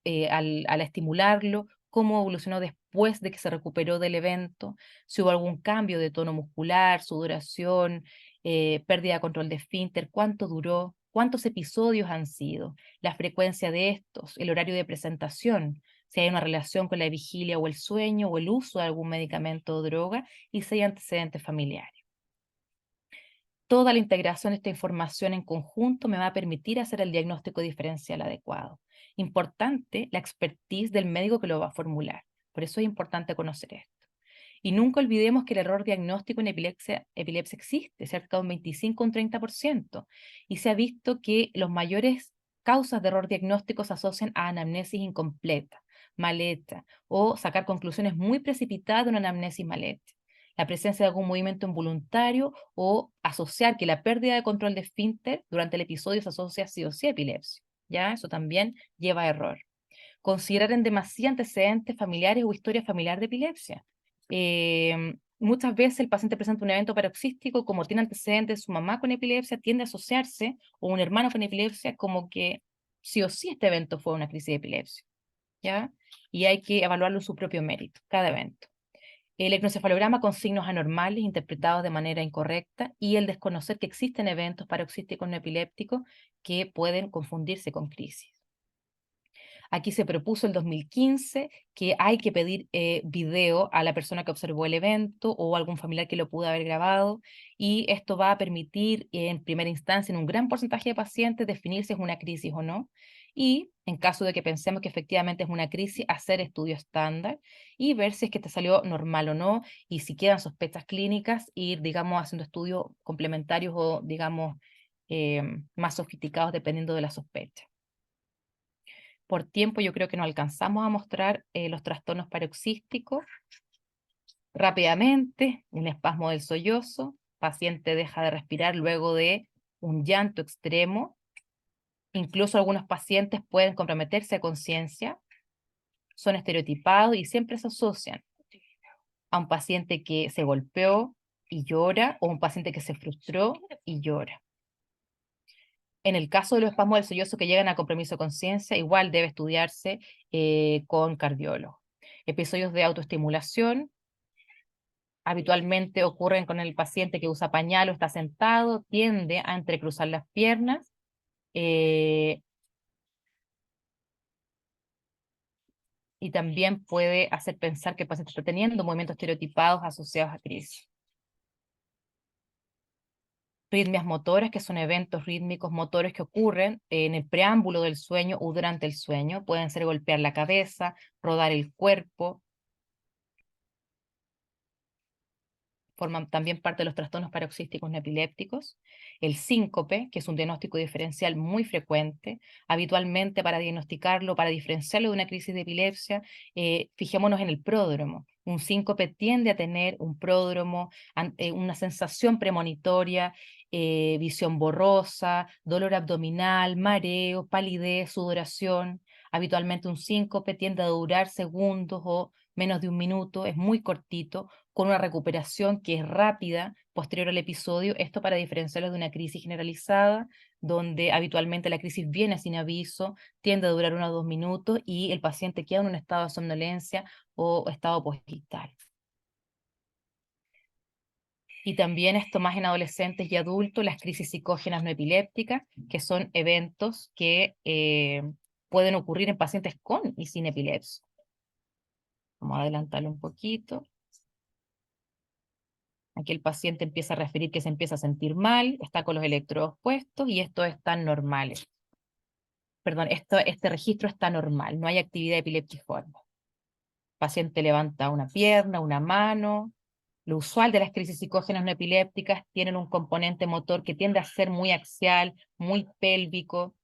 eh, al estimularlo, cómo evolucionó después de que se recuperó del evento, si hubo algún cambio de tono muscular, sudoración, pérdida de control de esfínter, cuánto duró, cuántos episodios han sido, la frecuencia de estos, el horario de presentación, si hay una relación con la vigilia o el sueño o el uso de algún medicamento o droga, y si hay antecedentes familiares. Toda la integración de esta información en conjunto me va a permitir hacer el diagnóstico diferencial adecuado. Importante la expertise del médico que lo va a formular. Por eso es importante conocer esto. Y nunca olvidemos que el error diagnóstico en epilepsia existe, cerca de un 25 o un 30%. Y se ha visto que los mayores causas de error diagnóstico se asocian a anamnesis incompleta, mal hecha, o sacar conclusiones muy precipitadas de una anamnesis mal hecha. La presencia de algún movimiento involuntario o asociar que la pérdida de control de esfínter durante el episodio se asocia sí o sí a epilepsia. ¿Ya? Eso también lleva a error. Considerar en demasía antecedentes familiares o historia familiar de epilepsia. Muchas veces el paciente presenta un evento paroxístico, como tiene antecedentes de su mamá con epilepsia, tiende a asociarse, o un hermano con epilepsia, como que sí o sí este evento fue una crisis de epilepsia, ¿ya? Y hay que evaluarlo en su propio mérito, cada evento. El electroencefalograma con signos anormales interpretados de manera incorrecta y el desconocer que existen eventos paroxísticos no epilépticos que pueden confundirse con crisis. Aquí se propuso el 2015 que hay que pedir video a la persona que observó el evento o algún familiar que lo pudo haber grabado, y esto va a permitir en primera instancia en un gran porcentaje de pacientes definir si es una crisis o no, y en caso de que pensemos que efectivamente es una crisis, hacer estudio estándar y ver si es que te salió normal o no, y si quedan sospechas clínicas, ir, digamos, haciendo estudios complementarios o, digamos, más sofisticados dependiendo de la sospecha. Por tiempo yo creo que no alcanzamos a mostrar los trastornos paroxísticos. Rápidamente, un espasmo del sollozo, paciente deja de respirar luego de un llanto extremo. Incluso algunos pacientes pueden comprometerse a conciencia, son estereotipados y siempre se asocian a un paciente que se golpeó y llora, o un paciente que se frustró y llora. En el caso de los espasmos del sollozo que llegan a compromiso de conciencia, igual debe estudiarse con cardiólogo. Episodios de autoestimulación habitualmente ocurren con el paciente que usa pañal o está sentado, tiende a entrecruzar las piernas, y también puede hacer pensar que el paciente está teniendo movimientos estereotipados asociados a crisis. Ritmias motoras, que son eventos rítmicos motores que ocurren en el preámbulo del sueño o durante el sueño. Pueden ser golpear la cabeza, rodar el cuerpo. Forman también parte de los trastornos paroxísticos no epilépticos. El síncope, que es un diagnóstico diferencial muy frecuente. Habitualmente, para diagnosticarlo, para diferenciarlo de una crisis de epilepsia, fijémonos en el pródromo. Un síncope tiende a tener un pródromo, una sensación premonitoria, visión borrosa, dolor abdominal, mareo, palidez, sudoración. Habitualmente un síncope tiende a durar segundos o menos de un minuto, es muy cortito, con una recuperación que es rápida posterior al episodio, esto para diferenciarlo de una crisis generalizada, donde habitualmente la crisis viene sin aviso, tiende a durar 1 o 2 minutos y el paciente queda en un estado de somnolencia o estado postictal. Y también esto más en adolescentes y adultos, las crisis psicógenas no epilépticas, que son eventos que pueden ocurrir en pacientes con y sin epilepsia. Vamos a adelantarlo un poquito. Aquí el paciente empieza a referir que se empieza a sentir mal, está con los electrodos puestos y esto es tan normal. Perdón, este registro está normal, no hay actividad epiléptiforme. El paciente levanta una pierna, una mano. Lo usual de las crisis psicógenas no epilépticas tienen un componente motor que tiende a ser muy axial, muy pélvico,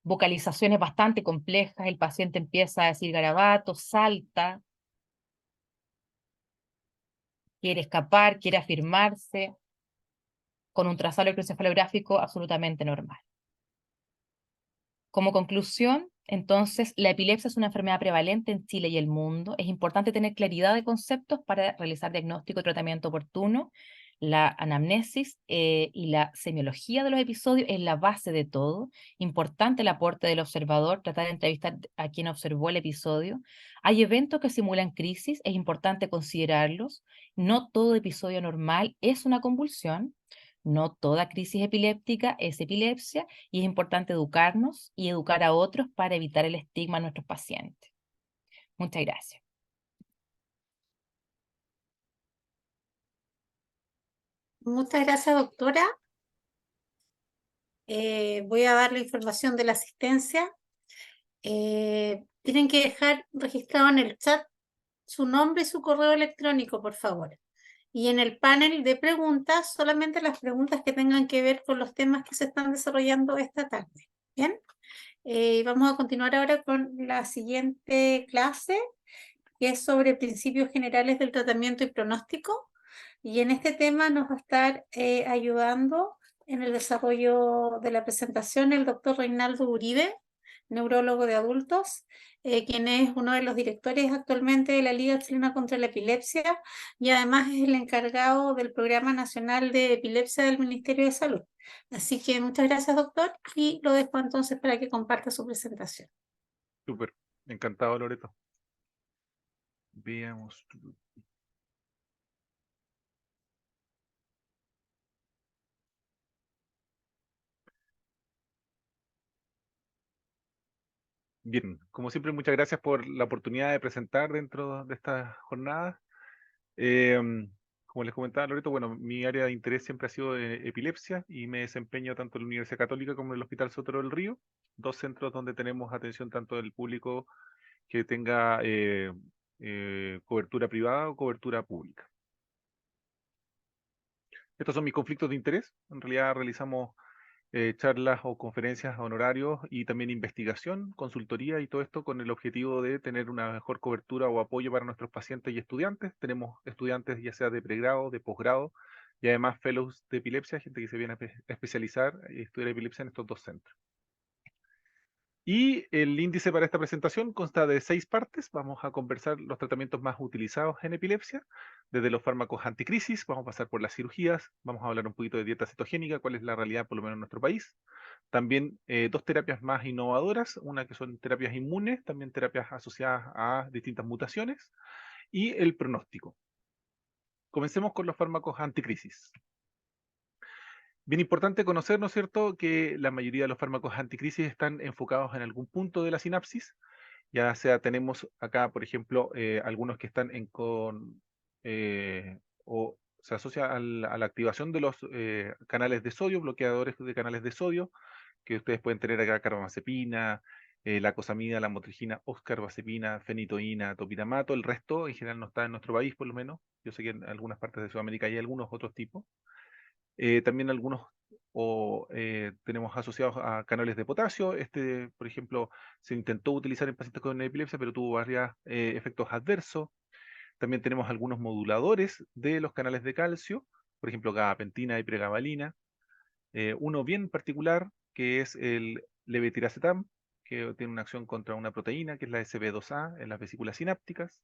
vocalizaciones bastante complejas, el paciente empieza a decir garabatos, salta, quiere escapar, quiere afirmarse, con un trazado electroencefalográfico absolutamente normal. Como conclusión, entonces, la epilepsia es una enfermedad prevalente en Chile y el mundo. Es importante tener claridad de conceptos para realizar diagnóstico y tratamiento oportuno. La anamnesis y la semiología de los episodios es la base de todo. Importante el aporte del observador, tratar de entrevistar a quien observó el episodio. Hay eventos que simulan crisis, es importante considerarlos. No todo episodio normal es una convulsión. No toda crisis epiléptica es epilepsia y es importante educarnos y educar a otros para evitar el estigma a nuestros pacientes. Muchas gracias. Muchas gracias, doctora. Voy a dar la información de la asistencia. Tienen que dejar registrado en el chat su nombre y su correo electrónico, por favor. Y en el panel de preguntas, solamente las preguntas que tengan que ver con los temas que se están desarrollando esta tarde. Bien, vamos a continuar ahora con la siguiente clase, que es sobre principios generales del tratamiento y pronóstico. Y en este tema nos va a estar ayudando en el desarrollo de la presentación el doctor Reinaldo Uribe, neurólogo de adultos, quien es uno de los directores actualmente de la Liga Chilena contra la Epilepsia y además es el encargado del Programa Nacional de Epilepsia del Ministerio de Salud. Así que muchas gracias, doctor, y lo dejo entonces para que comparta su presentación. Súper, encantado, Loreto. Veamos. Bien, como siempre, muchas gracias por la oportunidad de presentar dentro de esta jornada. Como les comentaba, Loreto, bueno, mi área de interés siempre ha sido epilepsia y me desempeño tanto en la Universidad Católica como en el Hospital Sotero del Río, dos centros donde tenemos atención tanto del público que tenga cobertura privada o cobertura pública. Estos son mis conflictos de interés. En realidad realizamos charlas o conferencias honorarios y también investigación, consultoría y todo esto con el objetivo de tener una mejor cobertura o apoyo para nuestros pacientes y estudiantes. Tenemos estudiantes ya sea de pregrado, de posgrado y además fellows de epilepsia, gente que se viene a especializar y estudiar epilepsia en estos dos centros. Y el índice para esta presentación consta de 6 partes. Vamos a conversar los tratamientos más utilizados en epilepsia, desde los fármacos anticrisis, vamos a pasar por las cirugías, vamos a hablar un poquito de dieta cetogénica, cuál es la realidad por lo menos en nuestro país. También 2 terapias más innovadoras, una que son terapias inmunes, también terapias asociadas a distintas mutaciones, y el pronóstico. Comencemos con los fármacos anticrisis. Bien importante conocer, ¿no es cierto?, que la mayoría de los fármacos anticrisis están enfocados en algún punto de la sinapsis, ya sea tenemos acá, por ejemplo, algunos que están o se asocia a la activación de los canales de sodio, bloqueadores de canales de sodio, que ustedes pueden tener acá carbamazepina, la cosamida, la motrigina, oscarbazepina, fenitoína, topiramato. El resto en general no está en nuestro país, por lo menos. Yo sé que en algunas partes de Sudamérica hay algunos otros tipos. También algunos tenemos asociados a canales de potasio. Este, por ejemplo, se intentó utilizar en pacientes con epilepsia, pero tuvo varios efectos adversos. También tenemos algunos moduladores de los canales de calcio, por ejemplo, gabapentina y pregabalina. Uno bien particular, que es el levetiracetam, que tiene una acción contra una proteína, que es la SB2A, en las vesículas sinápticas.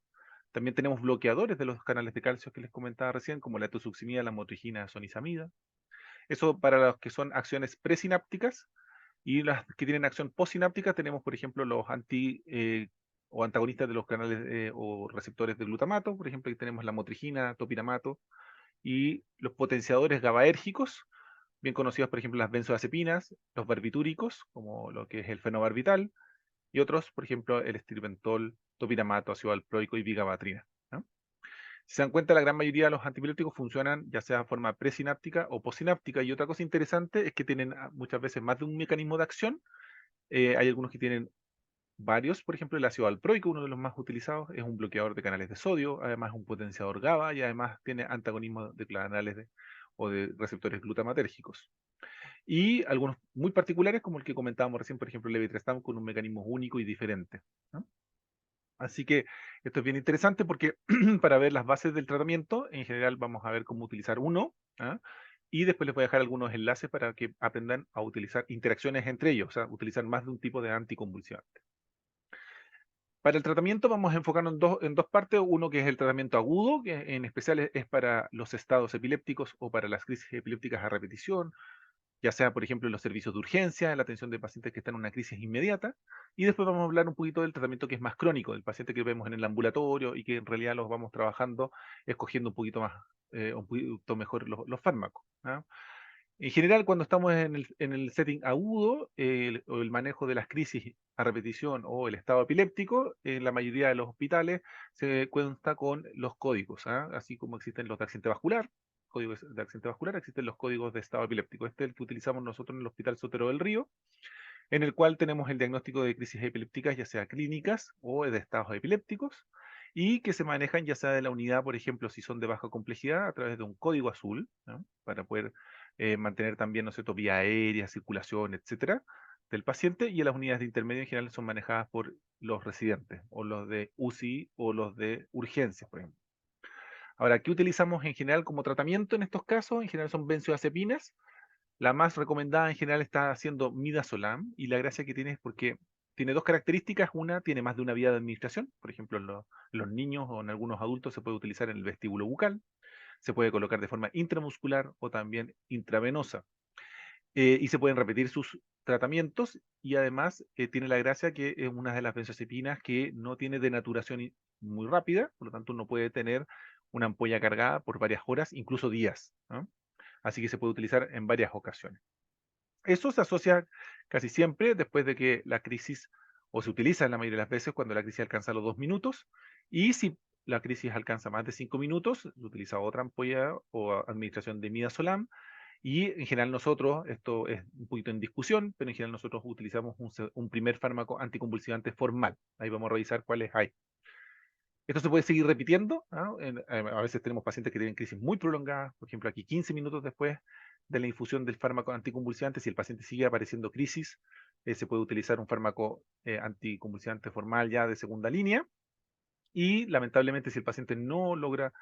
También tenemos bloqueadores de los canales de calcio que les comentaba recién, como la etosuximida, la motrigina, sonizamida. Eso para los que son acciones presinápticas, y las que tienen acción postsináptica tenemos, por ejemplo, los o antagonistas de los canales o receptores de glutamato. Por ejemplo, aquí tenemos la motrigina, topiramato, y los potenciadores GABAérgicos, bien conocidos, por ejemplo, las benzoazepinas, los barbitúricos, como lo que es el fenobarbital, y otros, por ejemplo, el estilbentol, topiramato, ácido valproico y vigabatrina, ¿no? Si se dan cuenta, la gran mayoría de los antipiréticos funcionan ya sea de forma presináptica o postsináptica. Y otra cosa interesante es que tienen muchas veces más de un mecanismo de acción. Hay algunos que tienen varios. Por ejemplo, el ácido valproico, uno de los más utilizados, es un bloqueador de canales de sodio, además es un potenciador GABA y además tiene antagonismo de canales o de receptores glutamatérgicos. Y algunos muy particulares, como el que comentábamos recién, por ejemplo, el levetiracetam, con un mecanismo único y diferente, ¿no? Así que esto es bien interesante porque para ver las bases del tratamiento, en general vamos a ver cómo utilizar uno, ¿ah? Y después les voy a dejar algunos enlaces para que aprendan a utilizar interacciones entre ellos, o sea, utilizar más de un tipo de anticonvulsivante. Para el tratamiento vamos a enfocarnos en dos partes. Uno que es el tratamiento agudo, que en especial es para los estados epilépticos o para las crisis epilépticas a repetición, ya sea, por ejemplo, en los servicios de urgencia, en la atención de pacientes que están en una crisis inmediata. Y después vamos a hablar un poquito del tratamiento que es más crónico, del paciente que vemos en el ambulatorio y que en realidad los vamos trabajando escogiendo un poquito más, un poquito mejor los fármacos, ¿ah? En general, cuando estamos en el setting agudo, o el manejo de las crisis a repetición o el estado epiléptico, en la mayoría de los hospitales se cuenta con los códigos, ¿ah? Así como existen los de accidente vascular, códigos de accidente vascular, existen los códigos de estado epiléptico. Este es el que utilizamos nosotros en el Hospital Sotero del Río, en el cual tenemos el diagnóstico de crisis epilépticas, ya sea clínicas o de estados epilépticos, y que se manejan ya sea de la unidad, por ejemplo, si son de baja complejidad, a través de un código azul, ¿no? Para poder mantener también, ¿no es cierto?, vía aérea, circulación, etcétera, del paciente, y las unidades de intermedio en general son manejadas por los residentes, o los de UCI, o los de urgencias, por ejemplo. Ahora, ¿qué utilizamos en general como tratamiento en estos casos? En general son benzodiazepinas. La más recomendada en general está siendo midazolam, y la gracia que tiene es porque tiene dos características. Una, tiene más de una vía de administración. Por ejemplo, en los niños o en algunos adultos se puede utilizar en el vestíbulo bucal. Se puede colocar de forma intramuscular o también intravenosa. Y se pueden repetir sus tratamientos, y además tiene la gracia que es una de las benzodiazepinas que no tiene denaturación muy rápida, por lo tanto uno puede tener una ampolla cargada por varias horas, incluso días, ¿no? Así que se puede utilizar en varias ocasiones. Eso se asocia casi siempre después de que la crisis, o se utiliza en la mayoría de las veces cuando la crisis alcanza los 2 minutos, y si la crisis alcanza más de 5 minutos, se utiliza otra ampolla o administración de midazolam. Y en general nosotros, esto es un poquito en discusión, pero en general nosotros utilizamos un primer fármaco anticonvulsivante formal. Ahí vamos a revisar cuáles hay. Esto se puede seguir repitiendo, ¿ah? A veces tenemos pacientes que tienen crisis muy prolongadas, por ejemplo, aquí 15 minutos después de la infusión del fármaco anticonvulsivante, si el paciente sigue apareciendo crisis, se puede utilizar un fármaco anticonvulsivante formal ya de segunda línea. Y lamentablemente, si el paciente no logra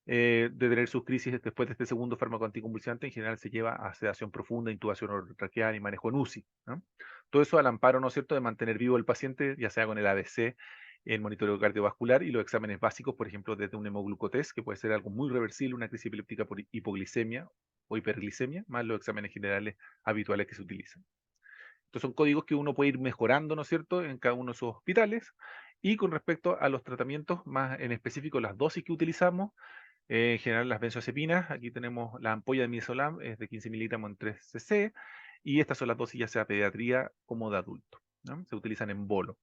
detener sus crisis después de este segundo fármaco anticonvulsivante, en general se lleva a sedación profunda, intubación orotraqueal y manejo en UCI, ¿no? Todo eso al amparo, ¿no es cierto?, de mantener vivo el paciente, ya sea con el ABC, el monitoreo cardiovascular y los exámenes básicos, por ejemplo, desde un hemoglucotest, que puede ser algo muy reversible, una crisis epiléptica por hipoglicemia o hiperglicemia, más los exámenes generales habituales que se utilizan. Estos son códigos que uno puede ir mejorando, ¿no es cierto?, en cada uno de sus hospitales. Y con respecto a los tratamientos, más en específico las dosis que utilizamos, en general las benzodiazepinas, aquí tenemos la ampolla de midazolam, es de 15 miligramos en 3 cc, y estas son las dosis ya sea pediatría como de adulto, ¿no? Se utilizan en bolo.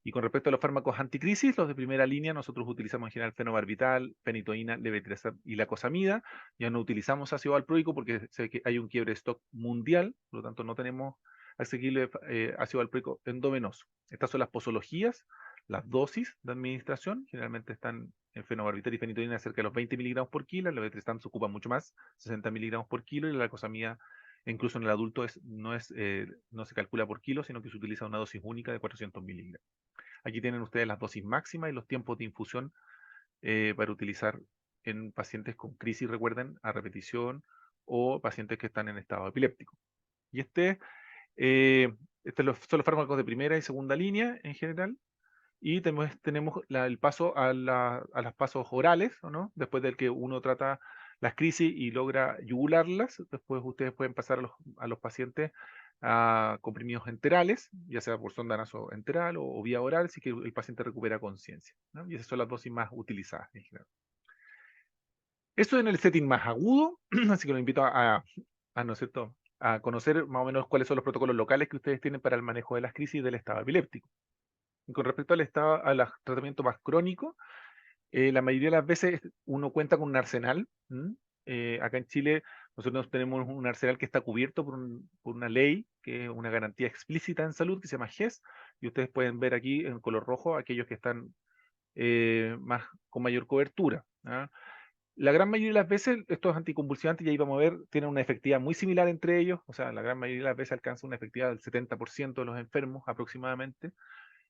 Y con respecto a los fármacos anticrisis, los de primera línea, nosotros utilizamos en general fenobarbital, fenitoína, levetiracetam y lacosamida. Ya no utilizamos ácido valproico porque sé que hay un quiebre de stock mundial, por lo tanto no tenemos asequible ácido valproico endovenoso. Estas son las posologías, las dosis de administración. Generalmente están en fenobarbital y fenitoína cerca de los 20 miligramos por kilo, el levetiracetam se ocupa mucho más, 60 miligramos por kilo, y la lacosamida incluso en el adulto no se calcula por kilo, sino que se utiliza una dosis única de 400 miligramos. Aquí tienen ustedes las dosis máximas y los tiempos de infusión para utilizar en pacientes con crisis, recuerden, a repetición, o pacientes que están en estado epiléptico. Y este son los fármacos de primera y segunda línea en general. Y tenemos el paso a los pasos orales, ¿o no? Después del que uno trata las crisis y logra yugularlas, después ustedes pueden pasar a los pacientes a comprimidos enterales, ya sea por sonda nasoenteral o vía oral, si que el paciente recupera conciencia, ¿no? Y esas son las dosis más utilizadas en general. Eso en el setting más agudo, así que lo invito ¿no es cierto?, a conocer más o menos cuáles son los protocolos locales que ustedes tienen para el manejo de las crisis del estado epiléptico. Y con respecto al tratamiento más crónico, la mayoría de las veces uno cuenta con un arsenal. Acá en Chile nosotros tenemos un arsenal que está cubierto por una ley, que es una garantía explícita en salud, que se llama GES, y ustedes pueden ver aquí en color rojo aquellos que están con mayor cobertura. ¿Ah? La gran mayoría de las veces estos anticonvulsivantes, ya íbamos a ver, tienen una efectividad muy similar entre ellos, o sea, la gran mayoría de las veces alcanza una efectividad del 70% de los enfermos aproximadamente.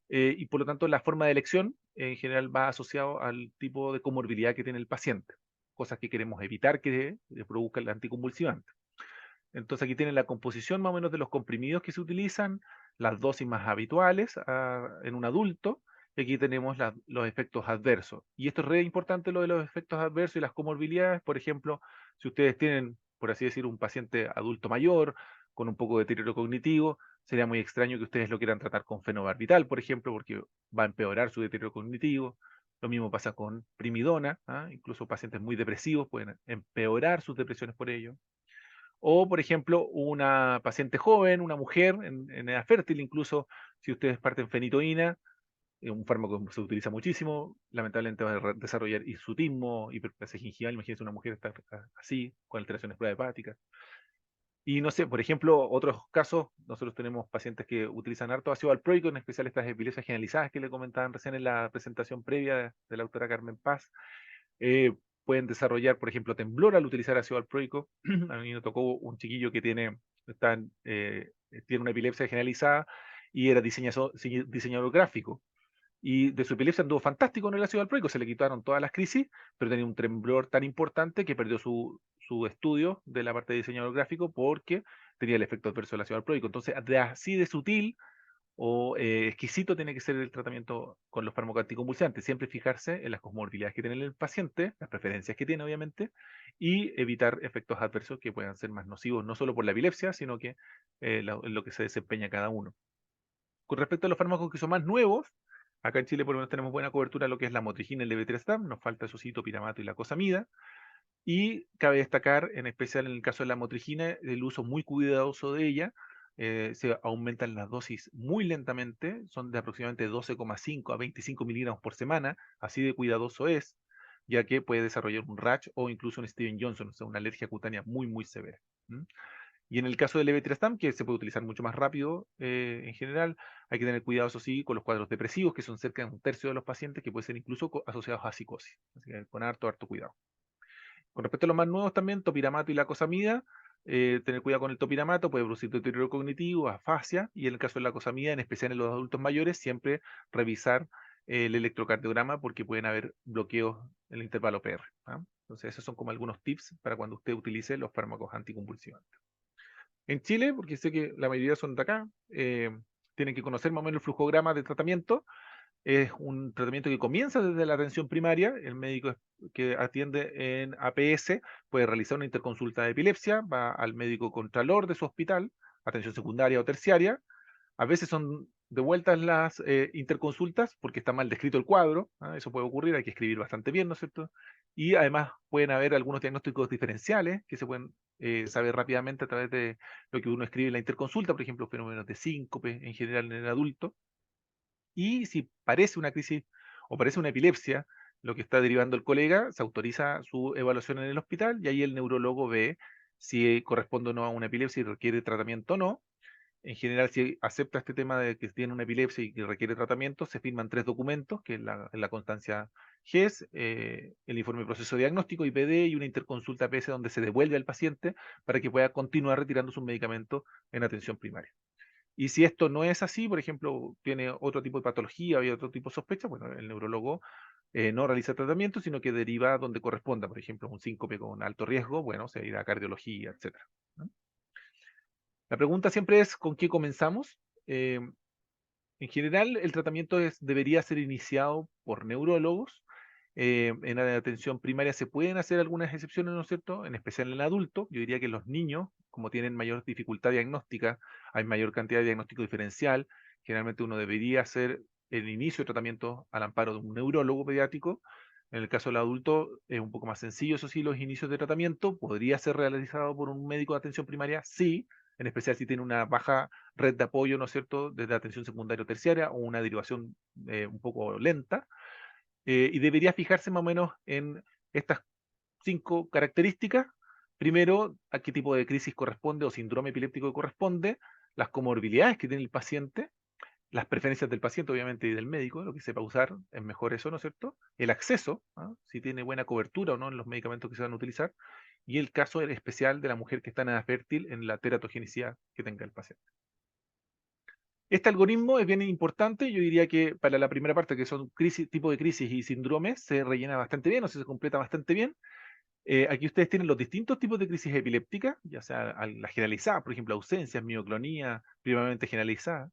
Y por lo tanto la forma de elección en general va asociado al tipo de comorbilidad que tiene el paciente, cosas que queremos evitar que produzca el anticonvulsivante. Entonces aquí tienen la composición más o menos de los comprimidos que se utilizan, las dosis más habituales en un adulto, y aquí tenemos los efectos adversos. Y esto es re importante, lo de los efectos adversos y las comorbilidades. Por ejemplo, si ustedes tienen, por así decir, un paciente adulto mayor con un poco de deterioro cognitivo, sería muy extraño que ustedes lo quieran tratar con fenobarbital, por ejemplo, porque va a empeorar su deterioro cognitivo. Lo mismo pasa con primidona, incluso pacientes muy depresivos pueden empeorar sus depresiones por ello. O, por ejemplo, una paciente joven, una mujer en edad fértil, incluso si ustedes parten fenitoína, un fármaco que se utiliza muchísimo, lamentablemente va a desarrollar hirsutismo, hiperplasia gingival. Imagínense una mujer está así, con alteraciones hepáticas. Y no sé, por ejemplo, otros casos, nosotros tenemos pacientes que utilizan harto ácido valproico, en especial estas epilepsias generalizadas que le comentaban recién en la presentación previa de la doctora Carmen Paz. Pueden desarrollar, por ejemplo, temblor al utilizar ácido valproico. A mí me tocó un chiquillo que tiene una epilepsia generalizada y era diseñador gráfico. Y de su epilepsia anduvo fantástico en el ácido valproico, se le quitaron todas las crisis, pero tenía un temblor tan importante que perdió su estudio de la parte de diseñador gráfico porque tenía el efecto adverso del ácido valproico. Entonces, así de sutil o exquisito tiene que ser el tratamiento con los fármacos anticonvulsivantes. Siempre fijarse en las comorbilidades que tiene el paciente, las preferencias que tiene, obviamente, y evitar efectos adversos que puedan ser más nocivos, no solo por la epilepsia, sino que en lo que se desempeña cada uno. Con respecto a los fármacos que son más nuevos, acá en Chile por lo menos tenemos buena cobertura de lo que es la motrigina y el levetiracetam, nos falta eso sí, topiramato y la cosamida. Y cabe destacar, en especial en el caso de la motrigina, el uso muy cuidadoso de ella. Se aumentan las dosis muy lentamente, son de aproximadamente 12,5 a 25 miligramos por semana, así de cuidadoso es, ya que puede desarrollar un rash o incluso un Steven Johnson, o sea, una alergia cutánea muy, muy severa. Y en el caso del levetiracetam, que se puede utilizar mucho más rápido en general, hay que tener cuidado, eso sí, con los cuadros depresivos, que son cerca de un tercio de los pacientes, que pueden ser incluso asociados a psicosis. Así que con harto cuidado. Con respecto a los más nuevos también, topiramato y la cosamida, tener cuidado con el topiramato, puede producir deterioro cognitivo, afasia, y en el caso de la cosamida, en especial en los adultos mayores, siempre revisar el electrocardiograma porque pueden haber bloqueos en el intervalo PR. Entonces, esos son como algunos tips para cuando usted utilice los fármacos anticonvulsivantes. En Chile, porque sé que la mayoría son de acá, tienen que conocer más o menos el flujograma de tratamiento. Es un tratamiento que comienza desde la atención primaria. El médico que atiende en APS puede realizar una interconsulta de epilepsia, va al médico contralor de su hospital, atención secundaria o terciaria. A veces son devueltas las interconsultas porque está mal descrito el cuadro. Eso puede ocurrir, hay que escribir bastante bien, ¿no es cierto? Y además pueden haber algunos diagnósticos diferenciales que se pueden saber rápidamente a través de lo que uno escribe en la interconsulta, por ejemplo, fenómenos de síncope en general en el adulto. Y si parece una crisis o parece una epilepsia, lo que está derivando el colega, se autoriza su evaluación en el hospital y ahí el neurólogo ve si corresponde o no a una epilepsia y requiere tratamiento o no. En general, si acepta este tema de que tiene una epilepsia y que requiere tratamiento, se firman 3 documentos, que es la constancia GES, el informe de proceso diagnóstico, IPD, y una interconsulta PS donde se devuelve al paciente para que pueda continuar retirando sus medicamentos en atención primaria. Y si esto no es así, por ejemplo, tiene otro tipo de patología o otro tipo de sospecha, bueno, el neurólogo no realiza tratamiento, sino que deriva donde corresponda. Por ejemplo, un síncope con alto riesgo, bueno, se irá a cardiología, etc. La pregunta siempre es, ¿con qué comenzamos? En general, el tratamiento debería ser iniciado por neurólogos. En la atención primaria se pueden hacer algunas excepciones, ¿no es cierto? En especial en el adulto. Yo diría que los niños, como tienen mayor dificultad diagnóstica, hay mayor cantidad de diagnóstico diferencial. Generalmente uno debería hacer el inicio de tratamiento al amparo de un neurólogo pediátrico. En el caso del adulto es un poco más sencillo, eso sí, los inicios de tratamiento. ¿Podría ser realizado por un médico de atención primaria? Sí, en especial si tiene una baja red de apoyo, ¿no es cierto?, desde atención secundaria o terciaria o una derivación un poco lenta. Y debería fijarse más o menos en estas 5 características. Primero, a qué tipo de crisis corresponde o síndrome epiléptico corresponde, las comorbilidades que tiene el paciente, las preferencias del paciente, obviamente, y del médico, lo que sepa usar, es mejor eso, ¿no es cierto? El acceso, ¿ah? Si tiene buena cobertura o no en los medicamentos que se van a utilizar, y el caso especial de la mujer que está en edad fértil en la teratogenicidad que tenga el paciente. Este algoritmo es bien importante, yo diría que para la primera parte, que son tipo de crisis y síndromes, se rellena bastante bien, o sea, se completa bastante bien. Aquí ustedes tienen los distintos tipos de crisis epilépticas, ya sea la generalizada, por ejemplo, ausencias, mioclonía, primariamente generalizada,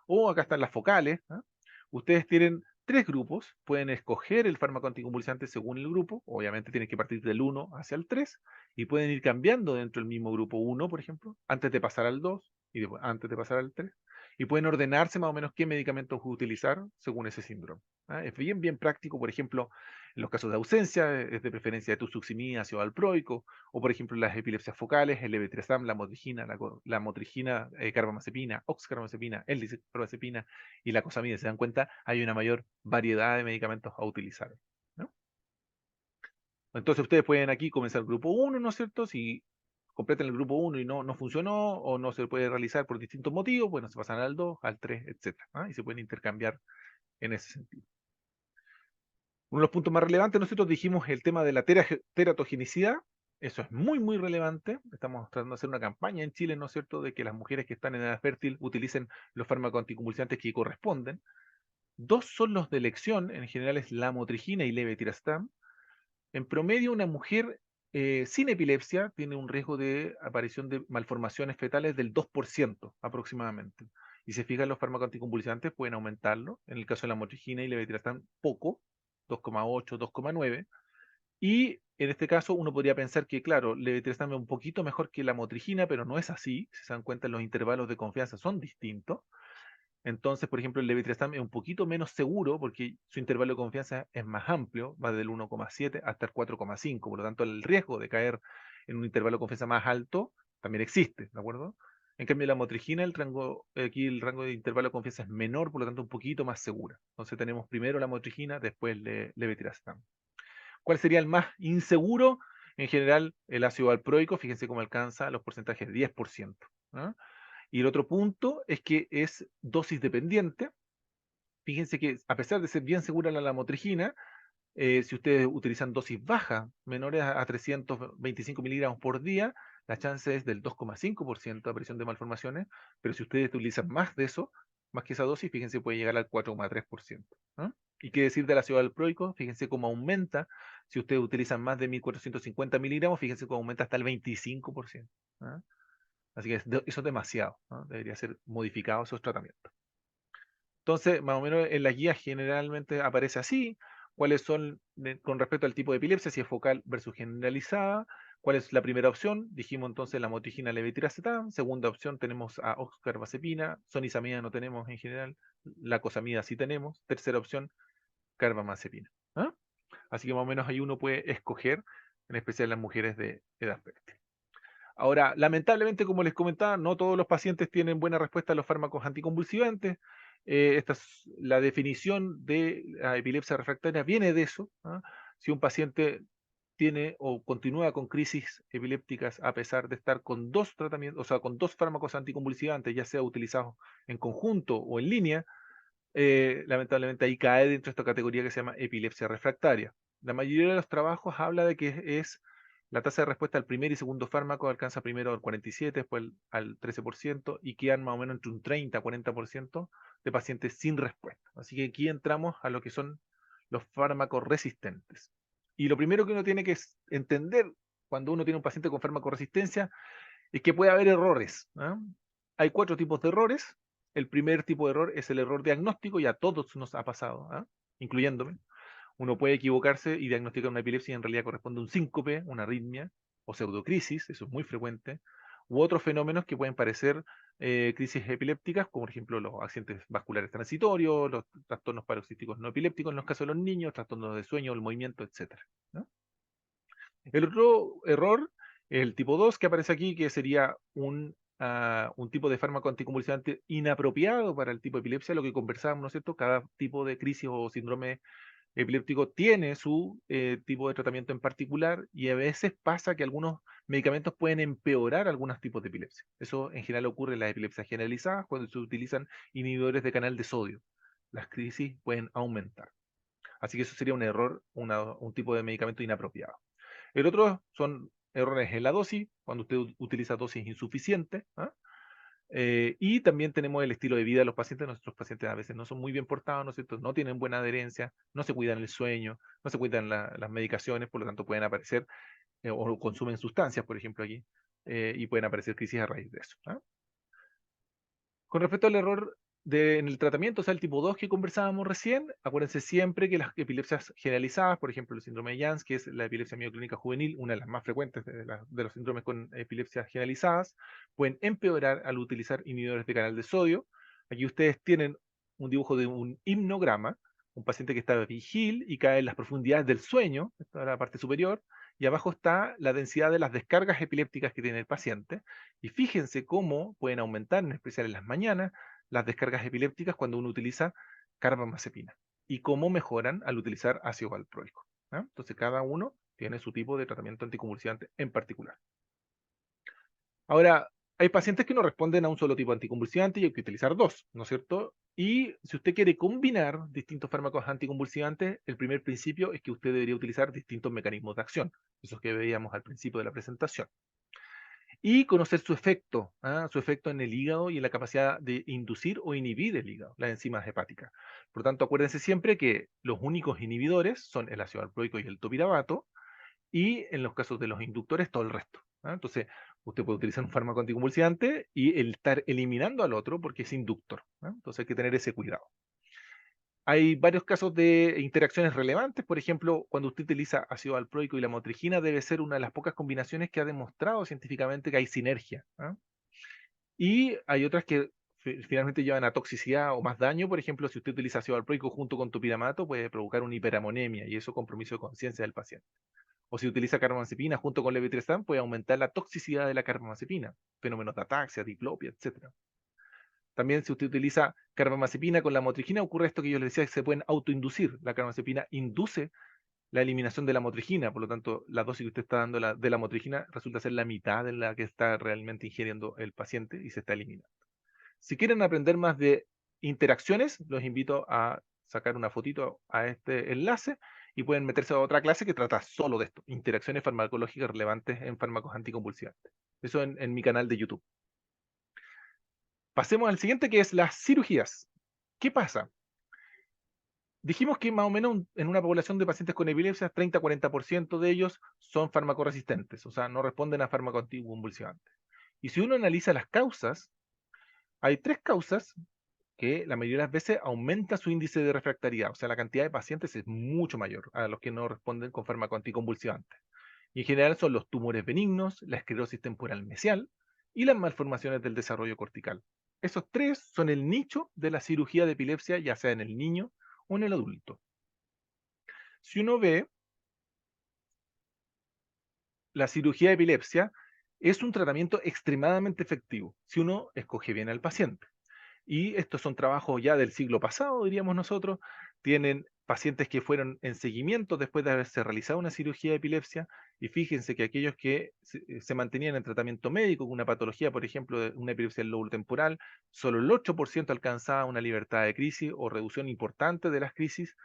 o acá están las focales, ¿ah? Ustedes tienen 3 grupos, pueden escoger el fármaco anticonvulsivante según el grupo, obviamente tienen que partir del 1 hacia el 3, y pueden ir cambiando dentro del mismo grupo 1, por ejemplo, antes de pasar al 2, y después, antes de pasar al 3, y pueden ordenarse más o menos qué medicamentos utilizar según ese síndrome, ¿ah? Es bien, bien práctico, por ejemplo, en los casos de ausencia, es de preferencia de tuzuximida, ácido valproico, o por ejemplo las epilepsias focales, el levetresam, la motrigina, la motrigina, carbamazepina, oxcarbamazepina, el carbamazepina y la cosamida. ¿Se dan cuenta? Hay una mayor variedad de medicamentos a utilizar, ¿no? Entonces ustedes pueden aquí comenzar el grupo 1, ¿no es cierto? Si completan el grupo 1 y no funcionó o no se puede realizar por distintos motivos, bueno, se pasan al 2, al 3, etc. ¿Ah? Y se pueden intercambiar en ese sentido. Uno de los puntos más relevantes, nosotros dijimos el tema de la teratogenicidad. Eso es muy, muy relevante. Estamos tratando de hacer una campaña en Chile, ¿no es cierto?, de que las mujeres que están en edad fértil utilicen los fármacos anticonvulsivantes que corresponden. 2 son los de elección, en general es la motrigina y levetiracetam. En promedio, una mujer sin epilepsia tiene un riesgo de aparición de malformaciones fetales del 2% aproximadamente. Y si se fijan, los fármacos anticonvulsivantes pueden aumentarlo. En el caso de la motrigina y levetiracetam, poco, 2,8, 2,9. Y en este caso uno podría pensar que, claro, levetiracetam es un poquito mejor que la motrigina, pero no es así. Si se dan cuenta, los intervalos de confianza son distintos. Entonces, por ejemplo, el levetiracetam es un poquito menos seguro porque su intervalo de confianza es más amplio, va del 1,7 hasta el 4,5. Por lo tanto, el riesgo de caer en un intervalo de confianza más alto también existe, ¿de acuerdo? En cambio, la motrigina, aquí el rango de intervalo de confianza es menor, por lo tanto, un poquito más segura. Entonces, tenemos primero la motrigina, después levetiracetam. ¿Cuál sería el más inseguro? En general, el ácido valproico, fíjense cómo alcanza los porcentajes de 10%. ¿Ah? Y el otro punto es que es dosis dependiente. Fíjense que a pesar de ser bien segura la lamotrigina, si ustedes utilizan dosis bajas, menores a 325 miligramos por día, la chance es del 2,5% de aparición de malformaciones, pero si ustedes utilizan más de eso, más que esa dosis, fíjense, puede llegar al 4,3%. ¿No? ¿Y qué decir del ácido valproico? Fíjense cómo aumenta, si ustedes utilizan más de 1450 miligramos, fíjense cómo aumenta hasta el 25%. ¿Ah? Así que eso es demasiado, ¿no? Debería ser modificado esos tratamientos. Entonces, más o menos en las guías generalmente aparece así, cuáles son, con respecto al tipo de epilepsia, si es focal versus generalizada, cuál es la primera opción, dijimos entonces la motrigina levetiracetam, segunda opción tenemos a oxcarbazepina, sonizamida no tenemos en general, la cosamida sí tenemos, tercera opción, carbamazepina. ¿Ah? Así que más o menos ahí uno puede escoger, en especial las mujeres de edad fértil. Ahora, lamentablemente, como les comentaba, no todos los pacientes tienen buena respuesta a los fármacos anticonvulsivantes. Esta es la definición de la epilepsia refractaria, viene de eso. ¿Ah? Si un paciente tiene o continúa con crisis epilépticas a pesar de estar con 2 tratamientos, o sea, con 2 fármacos anticonvulsivantes, ya sea utilizados en conjunto o en línea, lamentablemente ahí cae dentro de esta categoría que se llama epilepsia refractaria. La mayoría de los trabajos habla de que es la tasa de respuesta al primer y segundo fármaco alcanza primero al 47, después al 13% y quedan más o menos entre un 30 a 40% de pacientes sin respuesta. Así que aquí entramos a lo que son los fármacos resistentes. Y lo primero que uno tiene que entender cuando uno tiene un paciente con fármaco resistencia es que puede haber errores. ¿Ah? Hay 4 tipos de errores. el primer tipo de error es el error diagnóstico, y a todos nos ha pasado, incluyéndome. Uno puede equivocarse y diagnosticar una epilepsia y en realidad corresponde a un síncope, una arritmia o pseudocrisis, eso es muy frecuente, u otros fenómenos que pueden parecer crisis epilépticas, como por ejemplo los accidentes vasculares transitorios, los trastornos paroxísticos no epilépticos en los casos de los niños, trastornos de sueño, el movimiento, etc. El otro error, el tipo 2 que aparece aquí, que sería un tipo de fármaco anticonvulsivante inapropiado para el tipo de epilepsia, lo que conversábamos, ¿no es cierto? Cada tipo de crisis o síndrome epiléptico tiene su tipo de tratamiento en particular, y a veces pasa que algunos medicamentos pueden empeorar algunos tipos de epilepsia. Eso en general ocurre en las epilepsias generalizadas cuando se utilizan inhibidores de canal de sodio. Las crisis pueden aumentar. Así que eso sería un error, un tipo de medicamento inapropiado. El otro son errores en la dosis, cuando usted utiliza dosis insuficientes. Y también tenemos el estilo de vida de los pacientes. Nuestros pacientes a veces no son muy bien portados, ¿no es cierto? No tienen buena adherencia, no se cuidan el sueño, no se cuidan las medicaciones, por lo tanto pueden aparecer o consumen sustancias, por ejemplo, aquí, y pueden aparecer crisis a raíz de eso. Con respecto al error en el tratamiento, o sea, el tipo 2 que conversábamos recién, acuérdense siempre que las epilepsias generalizadas, por ejemplo, el síndrome de Jans, que es la epilepsia mioclónica juvenil, una de las más frecuentes de los síndromes con epilepsias generalizadas, pueden empeorar al utilizar inhibidores de canal de sodio. Aquí ustedes tienen un dibujo de un hipnograma, un paciente que está vigil y cae en las profundidades del sueño, esta es la parte superior, y abajo está la densidad de las descargas epilépticas que tiene el paciente. Y fíjense cómo pueden aumentar, en especial en las mañanas, las descargas epilépticas cuando uno utiliza carbamazepina, y cómo mejoran al utilizar ácido valproico. Entonces cada uno tiene su tipo de tratamiento anticonvulsivante en particular. Ahora, hay pacientes que no responden a un solo tipo de anticonvulsivante y hay que utilizar dos, ¿no es cierto? Y si usted quiere combinar distintos fármacos anticonvulsivantes, el primer principio es que usted debería utilizar distintos mecanismos de acción, esos que veíamos al principio de la presentación. Y conocer su efecto en el hígado y en la capacidad de inducir o inhibir el hígado, las enzimas hepáticas. Por lo tanto, acuérdense siempre que los únicos inhibidores son el ácido valproico y el topirabato, y en los casos de los inductores, todo el resto. Entonces, usted puede utilizar un fármaco anticonvulsivante y el estar eliminando al otro porque es inductor. Entonces hay que tener ese cuidado. Hay varios casos de interacciones relevantes. Por ejemplo, cuando usted utiliza ácido valproico y la motrigina, debe ser una de las pocas combinaciones que ha demostrado científicamente que hay sinergia. Y hay otras que finalmente llevan a toxicidad o más daño. Por ejemplo, si usted utiliza ácido valproico junto con topiramato, puede provocar una hiperamonemia y eso compromiso de conciencia del paciente. O si utiliza carbamazepina junto con levetiracetam, puede aumentar la toxicidad de la carbamazepina, fenómenos de ataxia, diplopia, etc. También si usted utiliza carbamazepina con la motrigina, ocurre esto que yo les decía, que se pueden autoinducir. La carbamazepina induce la eliminación de la motrigina, por lo tanto, la dosis que usted está dando de la motrigina resulta ser la mitad de la que está realmente ingiriendo el paciente y se está eliminando. Si quieren aprender más de interacciones, los invito a sacar una fotito a este enlace y pueden meterse a otra clase que trata solo de esto, interacciones farmacológicas relevantes en fármacos anticonvulsivantes. Eso en mi canal de YouTube. Pasemos al siguiente, que es las cirugías. ¿Qué pasa? Dijimos que más o menos en una población de pacientes con epilepsia, 30-40% de ellos son farmacoresistentes, o sea, no responden a fármacos anticonvulsivantes. Y si uno analiza las causas, hay tres causas que la mayoría de las veces aumenta su índice de refractariedad, o sea, la cantidad de pacientes es mucho mayor a los que no responden con fármaco anticonvulsivante. Y en general son los tumores benignos, la esclerosis temporal mesial y las malformaciones del desarrollo cortical. Esos tres son el nicho de la cirugía de epilepsia, ya sea en el niño o en el adulto. Si uno ve, la cirugía de epilepsia es un tratamiento extremadamente efectivo si uno escoge bien al paciente. Y estos son trabajos ya del siglo pasado, diríamos nosotros. Tienen pacientes que fueron en seguimiento después de haberse realizado una cirugía de epilepsia. Y fíjense que aquellos que se mantenían en tratamiento médico con una patología, por ejemplo, de una epilepsia del lóbulo temporal, solo el 8% alcanzaba una libertad de crisis o reducción importante de las crisis.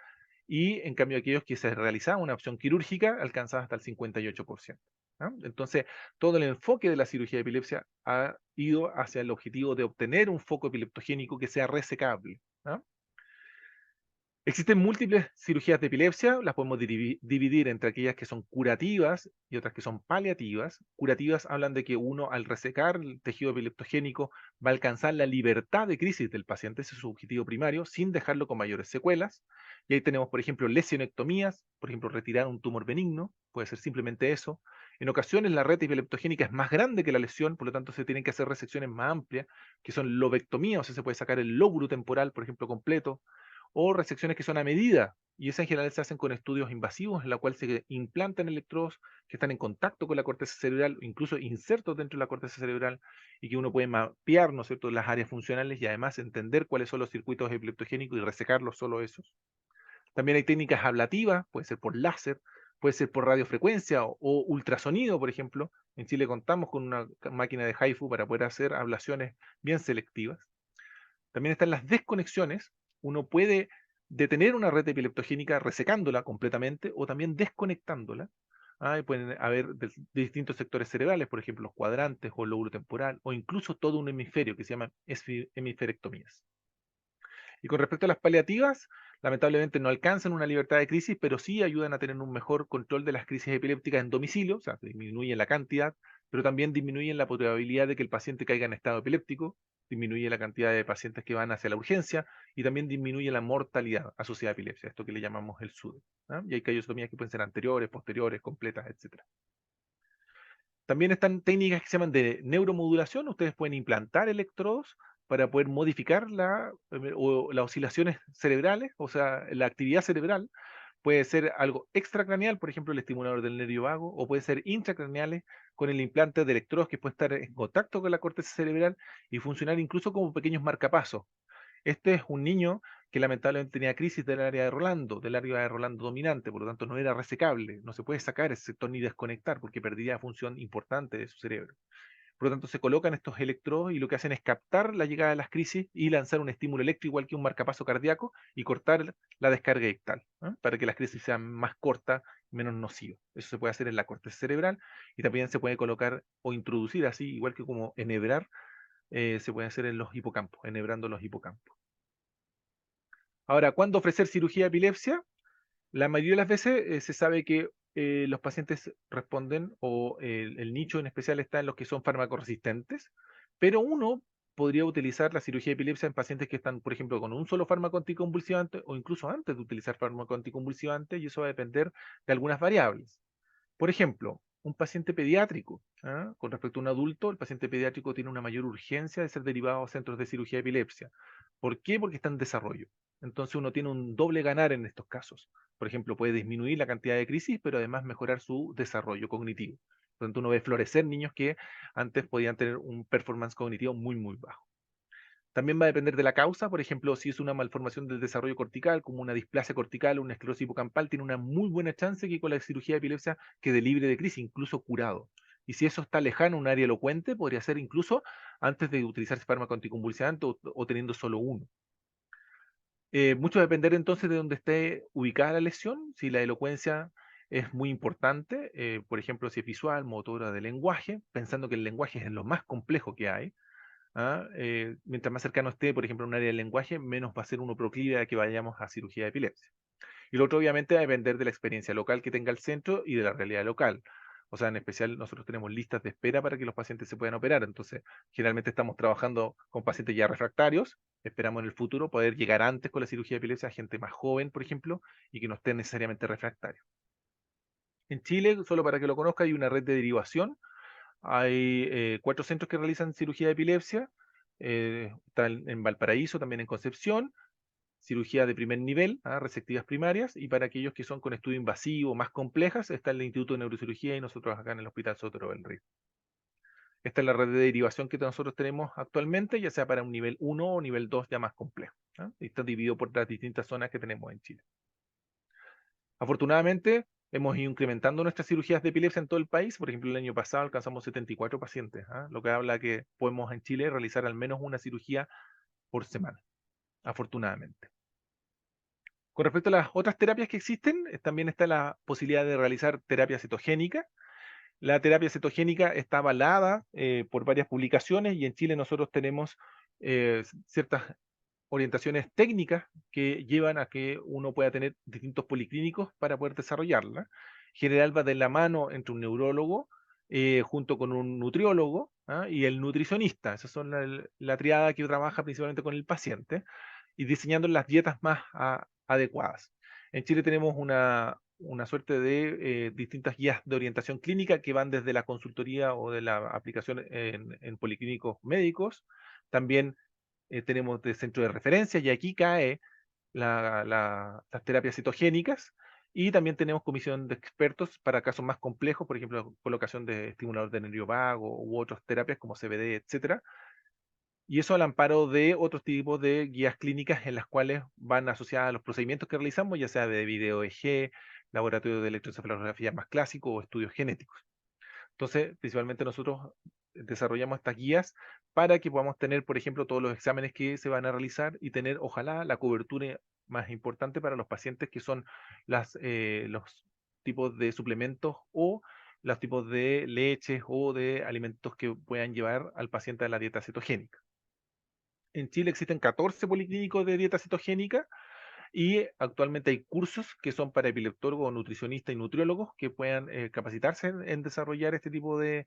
Y en cambio aquellos que se realizaban una opción quirúrgica alcanzaban hasta el 58%. Entonces, todo el enfoque de la cirugía de epilepsia ha ido hacia el objetivo de obtener un foco epileptogénico que sea resecable. Existen múltiples cirugías de epilepsia, las podemos dividir entre aquellas que son curativas y otras que son paliativas. Curativas hablan de que uno al resecar el tejido epileptogénico va a alcanzar la libertad de crisis del paciente, ese es su objetivo primario, sin dejarlo con mayores secuelas. Y ahí tenemos, por ejemplo, lesionectomías, por ejemplo, retirar un tumor benigno, puede ser simplemente eso. En ocasiones la red epileptogénica es más grande que la lesión, por lo tanto se tienen que hacer resecciones más amplias, que son lobectomías, o sea, se puede sacar el lóbulo temporal, por ejemplo, completo, o resecciones que son a medida, y esas en general se hacen con estudios invasivos en la cual se implantan electrodos que están en contacto con la corteza cerebral, incluso insertos dentro de la corteza cerebral, y que uno puede mapear, ¿no es cierto?, las áreas funcionales y además entender cuáles son los circuitos epileptogénicos y resecarlos solo esos. También hay técnicas ablativas, puede ser por láser, puede ser por radiofrecuencia o ultrasonido, por ejemplo. En Chile contamos con una máquina de HIFU para poder hacer ablaciones bien selectivas. También están las desconexiones. Uno puede detener una red epileptogénica resecándola completamente o también desconectándola. Y pueden haber de distintos sectores cerebrales, por ejemplo, los cuadrantes o el lóbulo temporal, o incluso todo un hemisferio que se llama hemisferectomías. Y con respecto a las paliativas, lamentablemente no alcanzan una libertad de crisis, pero sí ayudan a tener un mejor control de las crisis epilépticas en domicilio, o sea, disminuyen la cantidad, pero también disminuyen la probabilidad de que el paciente caiga en estado epiléptico, disminuye la cantidad de pacientes que van hacia la urgencia y también disminuye la mortalidad asociada a epilepsia, esto que le llamamos el SUDE. Y hay callosotomías que pueden ser anteriores, posteriores, completas, etc. También están técnicas que se llaman de neuromodulación. Ustedes pueden implantar electrodos para poder modificar las oscilaciones cerebrales, o sea, la actividad cerebral. Puede ser algo extracraneal, por ejemplo, el estimulador del nervio vago, o puede ser intracraneales con el implante de electrodos que puede estar en contacto con la corteza cerebral y funcionar incluso como pequeños marcapasos. Este es un niño que lamentablemente tenía crisis del área de Rolando dominante, por lo tanto no era resecable, no se puede sacar ese sector ni desconectar porque perdería función importante de su cerebro. Por lo tanto, se colocan estos electrodos y lo que hacen es captar la llegada de las crisis y lanzar un estímulo eléctrico igual que un marcapaso cardíaco y cortar la descarga ictal, para que las crisis sean más cortas y menos nocivas. Eso se puede hacer en la corteza cerebral y también se puede colocar o introducir así, igual que como enhebrar, se puede hacer en los hipocampos, enhebrando los hipocampos. Ahora, ¿cuándo ofrecer cirugía de epilepsia? La mayoría de las veces se sabe que los pacientes responden, o el nicho en especial está en los que son farmacoresistentes, pero uno podría utilizar la cirugía de epilepsia en pacientes que están, por ejemplo, con un solo fármaco anticonvulsivante o incluso antes de utilizar fármaco anticonvulsivante, y eso va a depender de algunas variables. Por ejemplo, un paciente pediátrico, con respecto a un adulto, el paciente pediátrico tiene una mayor urgencia de ser derivado a centros de cirugía de epilepsia. ¿Por qué? Porque está en desarrollo. Entonces uno tiene un doble ganar en estos casos. Por ejemplo, puede disminuir la cantidad de crisis, pero además mejorar su desarrollo cognitivo. Por lo tanto, uno ve florecer niños que antes podían tener un performance cognitivo muy, muy bajo. También va a depender de la causa, por ejemplo, si es una malformación del desarrollo cortical, como una displasia cortical o una esclerosis hipocampal, tiene una muy buena chance que con la cirugía de epilepsia quede libre de crisis, incluso curado. Y si eso está lejano a un área elocuente, podría ser incluso antes de utilizar fármaco anticonvulsivante o teniendo solo uno. Mucho va a depender entonces de dónde esté ubicada la lesión, si la elocuencia es muy importante, por ejemplo, si es visual, motora, de lenguaje, pensando que el lenguaje es lo más complejo que hay. Mientras más cercano esté, por ejemplo, a un área del lenguaje, menos va a ser uno proclive a que vayamos a cirugía de epilepsia. Y lo otro, obviamente, va a depender de la experiencia local que tenga el centro y de la realidad local. O sea, en especial, nosotros tenemos listas de espera para que los pacientes se puedan operar. Entonces, generalmente estamos trabajando con pacientes ya refractarios. Esperamos en el futuro poder llegar antes con la cirugía de epilepsia a gente más joven, por ejemplo, y que no esté necesariamente refractario. En Chile, solo para que lo conozca, hay una red de derivación. Hay 4 centros que realizan cirugía de epilepsia. Está en Valparaíso, también en Concepción. Cirugía de primer nivel, resectivas primarias. Y para aquellos que son con estudio invasivo, más complejas, está el Instituto de Neurocirugía y nosotros acá en el Hospital Sotero del Río. Esta es la red de derivación que nosotros tenemos actualmente, ya sea para un nivel 1 o nivel 2 ya más complejo. Está dividido por las distintas zonas que tenemos en Chile. Afortunadamente, hemos ido incrementando nuestras cirugías de epilepsia en todo el país. Por ejemplo, el año pasado alcanzamos 74 pacientes, lo que habla que podemos en Chile realizar al menos una cirugía por semana, afortunadamente. Con respecto a las otras terapias que existen, también está la posibilidad de realizar terapia cetogénica. La terapia cetogénica está avalada por varias publicaciones y en Chile nosotros tenemos ciertas orientaciones técnicas que llevan a que uno pueda tener distintos policlínicos para poder desarrollarla. En general va de la mano entre un neurólogo junto con un nutriólogo, ¿ah? Y el nutricionista. Esas son la triada que trabaja principalmente con el paciente y diseñando las dietas más adecuadas. En Chile tenemos una suerte de distintas guías de orientación clínica que van desde la consultoría o de la aplicación en policlínicos médicos. También tenemos de centro de referencia y aquí cae las terapias citogénicas y también tenemos comisión de expertos para casos más complejos, por ejemplo, colocación de estimulador de nervio vago u otras terapias como CBD, etcétera. Y eso al amparo de otros tipos de guías clínicas en las cuales van asociadas a los procedimientos que realizamos, ya sea de video EG, laboratorio de electroencefalografía más clásico o estudios genéticos. Entonces, principalmente nosotros desarrollamos estas guías para que podamos tener, por ejemplo, todos los exámenes que se van a realizar y tener, ojalá, la cobertura más importante para los pacientes que son los tipos de suplementos o los tipos de leches o de alimentos que puedan llevar al paciente a la dieta cetogénica. En Chile existen 14 policlínicos de dieta cetogénica y actualmente hay cursos que son para epileptólogos, nutricionistas y nutriólogos que puedan capacitarse en desarrollar este tipo de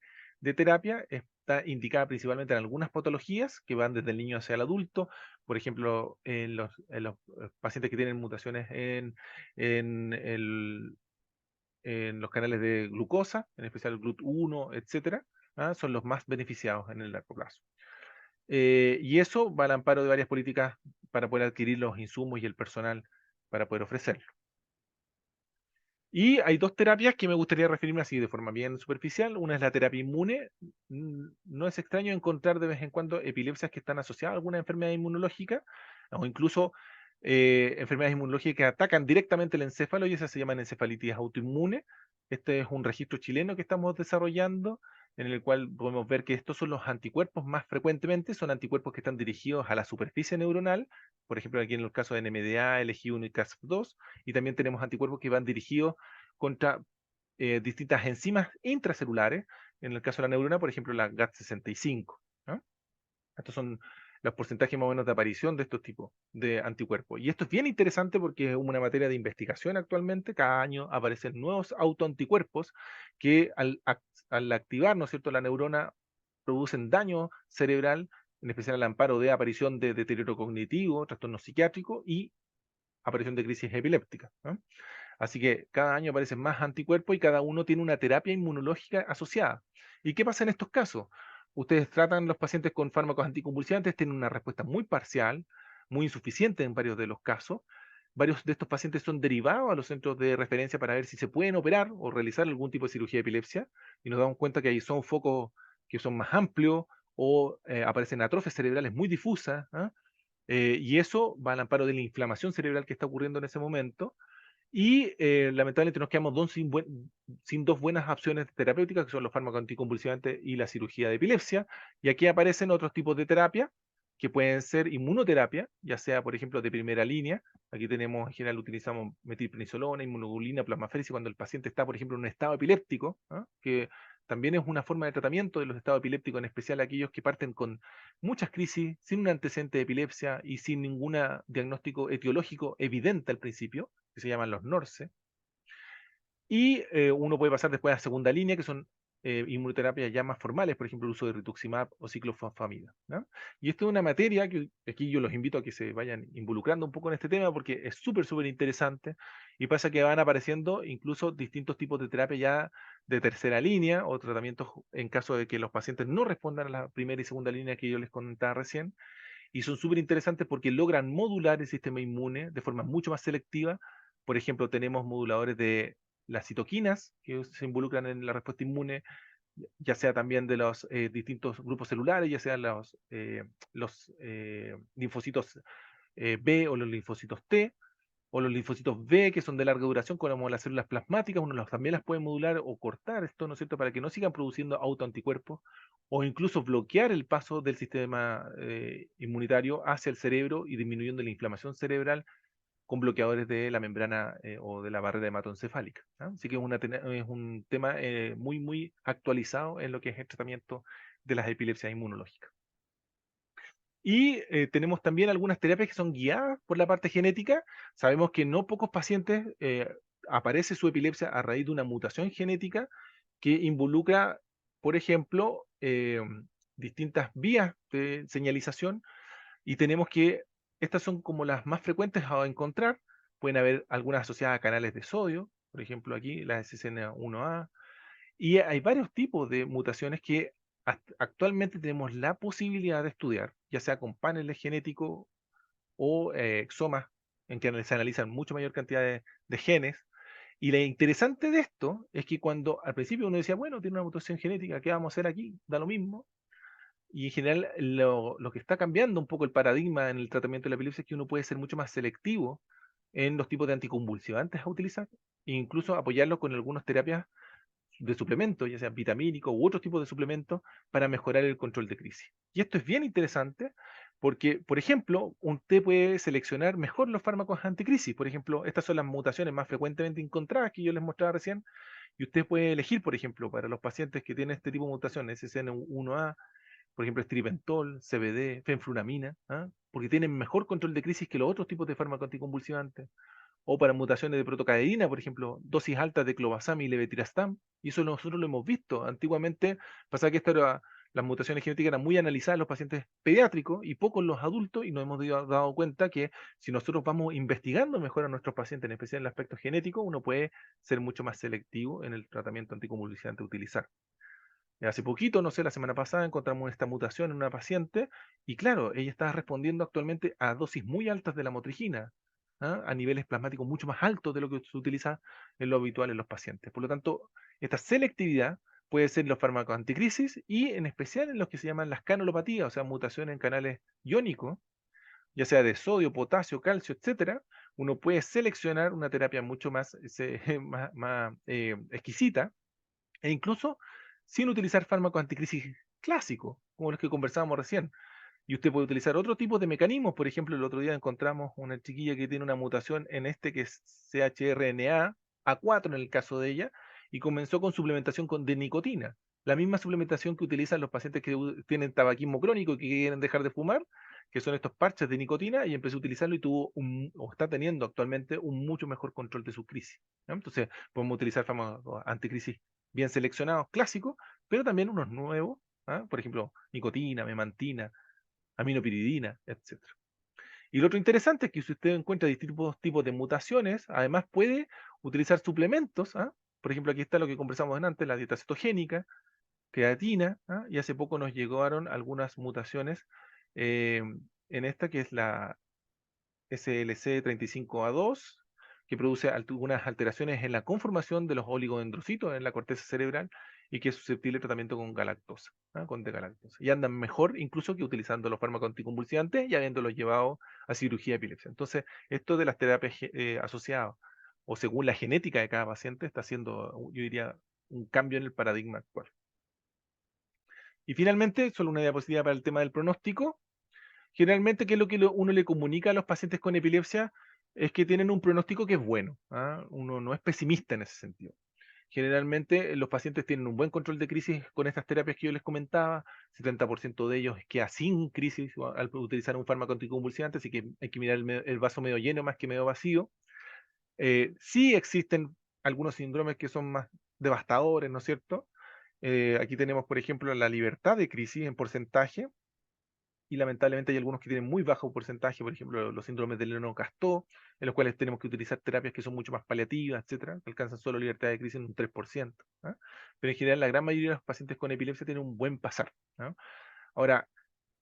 terapia. Está indicada principalmente en algunas patologías que van desde el niño hacia el adulto, por ejemplo, en los pacientes que tienen mutaciones en, el- en los canales de glucosa, en especial el GLUT1, etcétera, ¿ah? Son los más beneficiados en el largo plazo. Y eso va al amparo de varias políticas para poder adquirir los insumos y el personal para poder ofrecerlo. Y hay dos terapias que me gustaría referirme así de forma bien superficial. Una es la terapia inmune. No es extraño encontrar de vez en cuando epilepsias que están asociadas a alguna enfermedad inmunológica o incluso enfermedades inmunológicas que atacan directamente el encéfalo y esas se llaman encefalitis autoinmune. Este es un registro chileno que estamos desarrollando en el cual podemos ver que estos son los anticuerpos más frecuentemente, son anticuerpos que están dirigidos a la superficie neuronal, por ejemplo aquí en el caso de NMDA, LG1 y Cas2, y también tenemos anticuerpos que van dirigidos contra distintas enzimas intracelulares, en el caso de la neurona, por ejemplo, la GAT65. ¿No? Estos son los porcentajes más o menos de aparición de estos tipos de anticuerpos. Y esto es bien interesante porque es una materia de investigación actualmente. Cada año aparecen nuevos autoanticuerpos que al activar, ¿no es cierto?, la neurona producen daño cerebral, en especial al amparo de aparición de deterioro cognitivo, trastorno psiquiátrico y aparición de crisis epilépticas. ¿No? Así que cada año aparecen más anticuerpos y cada uno tiene una terapia inmunológica asociada. ¿Y qué pasa en estos casos? Ustedes tratan los pacientes con fármacos anticonvulsivantes, tienen una respuesta muy parcial, muy insuficiente en varios de los casos. Varios de estos pacientes son derivados a los centros de referencia para ver si se pueden operar o realizar algún tipo de cirugía de epilepsia y nos damos cuenta que ahí son focos que son más amplios o aparecen atrofias cerebrales muy difusas. ¿Ah? Y eso va al amparo de la inflamación cerebral que está ocurriendo en ese momento y lamentablemente nos quedamos sin dos buenas opciones terapéuticas, que son los fármacos anticonvulsivantes y la cirugía de epilepsia. Y aquí aparecen otros tipos de terapia, que pueden ser inmunoterapia, ya sea, por ejemplo, de primera línea. Aquí tenemos, en general, utilizamos metilprednisolona, inmunoglobulina, plasmaféresis, cuando el paciente está, por ejemplo, en un estado epiléptico, ¿ah? Que también es una forma de tratamiento de los estados epilépticos, en especial aquellos que parten con muchas crisis, sin un antecedente de epilepsia y sin ningún diagnóstico etiológico evidente al principio, que se llaman los NORSE. Y uno puede pasar después a segunda línea, que son inmunoterapias ya más formales, por ejemplo, el uso de rituximab o ciclofosfamida. ¿No? Y esto es una materia que aquí yo los invito a que se vayan involucrando un poco en este tema porque es súper, súper interesante y pasa que van apareciendo incluso distintos tipos de terapia ya de tercera línea o tratamientos en caso de que los pacientes no respondan a la primera y segunda línea que yo les comentaba recién. Y son súper interesantes porque logran modular el sistema inmune de forma mucho más selectiva. Por ejemplo, tenemos moduladores de las citoquinas que se involucran en la respuesta inmune, ya sea también de los distintos grupos celulares, ya sean los linfocitos B o los linfocitos T, o los linfocitos B, que son de larga duración, como las células plasmáticas, uno también las puede modular o cortar esto, ¿no es cierto?, para que no sigan produciendo autoanticuerpos, o incluso bloquear el paso del sistema inmunitario hacia el cerebro y disminuyendo la inflamación cerebral con bloqueadores de la membrana o de la barrera hematoencefálica. ¿Ah? Así que es un tema muy, muy actualizado en lo que es el tratamiento de las epilepsias inmunológicas. Y tenemos también algunas terapias que son guiadas por la parte genética. Sabemos que no pocos pacientes aparece su epilepsia a raíz de una mutación genética que involucra, por ejemplo, distintas vías de señalización, y tenemos que estas son como las más frecuentes a encontrar. Pueden haber algunas asociadas a canales de sodio, por ejemplo aquí la SCN1A, y hay varios tipos de mutaciones que actualmente tenemos la posibilidad de estudiar, ya sea con paneles genéticos o exomas, en que se analizan mucho mayor cantidad de genes. Y lo interesante de esto es que cuando al principio uno decía, bueno, tiene una mutación genética, ¿qué vamos a hacer aquí? Da lo mismo. Y en general lo que está cambiando un poco el paradigma en el tratamiento de la epilepsia es que uno puede ser mucho más selectivo en los tipos de anticonvulsivantes a utilizar, e incluso apoyarlo con algunas terapias de suplementos, ya sean vitamínicos u otros tipos de suplementos, para mejorar el control de crisis. Y esto es bien interesante porque, por ejemplo, usted puede seleccionar mejor los fármacos anticrisis. Por ejemplo, estas son las mutaciones más frecuentemente encontradas que yo les mostraba recién, y usted puede elegir, por ejemplo, para los pacientes que tienen este tipo de mutaciones, SCN1A, por ejemplo, estripentol, CBD, fenfluramina, ¿ah? Porque tienen mejor control de crisis que los otros tipos de fármacos anticonvulsivantes. O para mutaciones de protocaderina, por ejemplo, dosis altas de clobazam y levetiracetam, y eso nosotros lo hemos visto. Antiguamente pasaba que las mutaciones genéticas eran muy analizadas en los pacientes pediátricos y poco en los adultos, y nos hemos dado cuenta que si nosotros vamos investigando mejor a nuestros pacientes, en especial en el aspecto genético, uno puede ser mucho más selectivo en el tratamiento anticonvulsivante a utilizar. Hace poquito, no sé, la semana pasada encontramos esta mutación en una paciente y claro, ella está respondiendo actualmente a dosis muy altas de la motrigina, ¿ah? A niveles plasmáticos mucho más altos de lo que se utiliza en lo habitual en los pacientes. Por lo tanto, esta selectividad puede ser en los fármacos anticrisis y en especial en los que se llaman las canulopatías, o sea, mutaciones en canales iónicos, ya sea de sodio, potasio, calcio, etcétera. Uno puede seleccionar una terapia mucho más, más exquisita, e incluso sin utilizar fármacos anticrisis clásicos, como los que conversábamos recién. Y usted puede utilizar otro tipo de mecanismos. Por ejemplo, el otro día encontramos una chiquilla que tiene una mutación en este que es CHRNA, A4 en el caso de ella, y comenzó con suplementación de nicotina. La misma suplementación que utilizan los pacientes que tienen tabaquismo crónico y que quieren dejar de fumar, que son estos parches de nicotina, y empezó a utilizarlo y tuvo o está teniendo actualmente un mucho mejor control de su crisis, ¿no? Entonces, podemos utilizar fármacos anticrisis bien seleccionados, clásicos, pero también unos nuevos, ¿ah? Por ejemplo, nicotina, memantina, aminopiridina, etcétera. Y lo otro interesante es que si usted encuentra distintos tipos de mutaciones, además puede utilizar suplementos, ¿ah? Por ejemplo, aquí está lo que conversamos antes, la dieta cetogénica, creatina, ¿ah? Y hace poco nos llegaron algunas mutaciones eh, en esta que es la SLC35A2, que produce algunas alteraciones en la conformación de los oligodendrocitos en la corteza cerebral y que es susceptible de tratamiento con galactosa, ¿ah? Con D-galactosa. Y andan mejor incluso que utilizando los fármacos anticonvulsivantes y habiéndolos llevado a cirugía de epilepsia. Entonces, esto de las terapias asociadas o según la genética de cada paciente está haciendo, yo diría, un cambio en el paradigma actual. Y finalmente, solo una diapositiva para el tema del pronóstico. Generalmente, ¿qué es lo que uno le comunica a los pacientes con epilepsia? Es que tienen un pronóstico que es bueno, ¿ah? Uno no es pesimista en ese sentido. Generalmente los pacientes tienen un buen control de crisis con estas terapias que yo les comentaba, 70% de ellos queda sin crisis al utilizar un fármaco anticonvulsivante, así que hay que mirar el vaso medio lleno más que medio vacío. Sí existen algunos síndromes que son más devastadores, ¿no es cierto? Aquí tenemos, por ejemplo, la libertad de crisis en porcentaje, y lamentablemente hay algunos que tienen muy bajo porcentaje, por ejemplo, los síndromes de Lennox-Gastaut, en los cuales tenemos que utilizar terapias que son mucho más paliativas, etcétera, que alcanzan solo libertad de crisis en un 3%. ¿Ah? Pero en general, la gran mayoría de los pacientes con epilepsia tienen un buen pasar. ¿Ah? Ahora,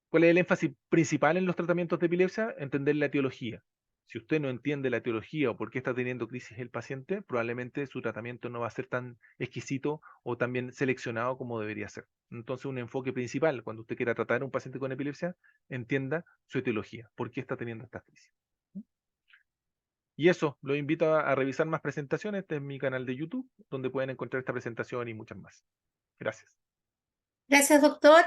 ¿cuál es el énfasis principal en los tratamientos de epilepsia? Entender la etiología. Si usted no entiende la etiología o por qué está teniendo crisis el paciente, probablemente su tratamiento no va a ser tan exquisito o tan bien seleccionado como debería ser. Entonces, un enfoque principal cuando usted quiera tratar a un paciente con epilepsia, entienda su etiología, por qué está teniendo esta crisis. Y eso, los invito a revisar más presentaciones. Este es mi canal de YouTube, donde pueden encontrar esta presentación y muchas más. Gracias. Gracias, doctor.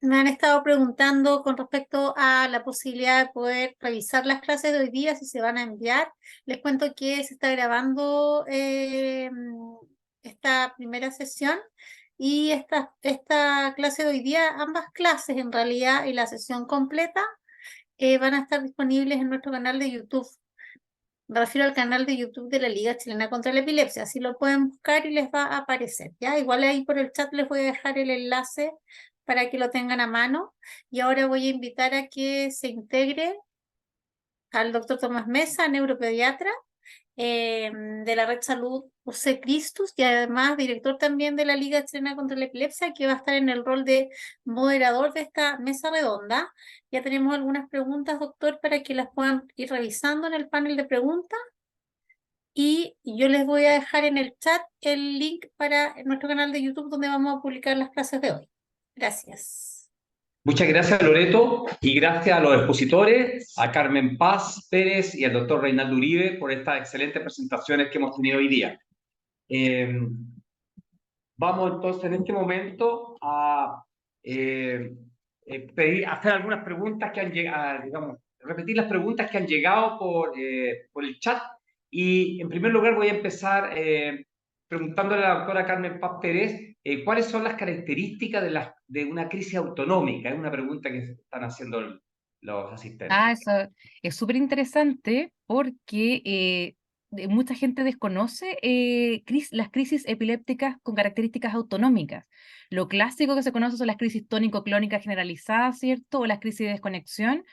Me han estado preguntando con respecto a la posibilidad de poder revisar las clases de hoy día, si se van a enviar. Les cuento que se está grabando esta primera sesión Y esta clase de hoy día, ambas clases en realidad y la sesión completa van a estar disponibles en nuestro canal de YouTube. Me refiero al canal de YouTube de la Liga Chilena contra la Epilepsia. Así lo pueden buscar y les va a aparecer, ¿ya? Igual ahí por el chat les voy a dejar el enlace para que lo tengan a mano. Y ahora voy a invitar a que se integre al doctor Tomás Mesa, neuropediatra, de la Red Salud UC Cristus y además director también de la Liga Chilena contra la Epilepsia, que va a estar en el rol de moderador de esta mesa redonda. Ya tenemos algunas preguntas, doctor, para que las puedan ir revisando en el panel de preguntas. Y yo les voy a dejar en el chat el link para nuestro canal de YouTube donde vamos a publicar las clases de hoy. Gracias. Muchas gracias, Loreto, y gracias a los expositores, a Carmen Paz Pérez y al doctor Reinaldo Uribe por estas excelentes presentaciones que hemos tenido hoy día. Vamos entonces en este momento a hacer algunas preguntas que han llegado, digamos, repetir las preguntas que han llegado por el chat. Y en primer lugar voy a empezar preguntándole a la doctora Carmen Paz Pérez cuáles son las características de una crisis autonómica. Es una pregunta que están haciendo los asistentes. Eso es súper interesante porque mucha gente desconoce las crisis epilépticas con características autonómicas. Lo clásico que se conoce son las crisis tónico-clónicas generalizadas, ¿cierto? O las crisis de desconexión,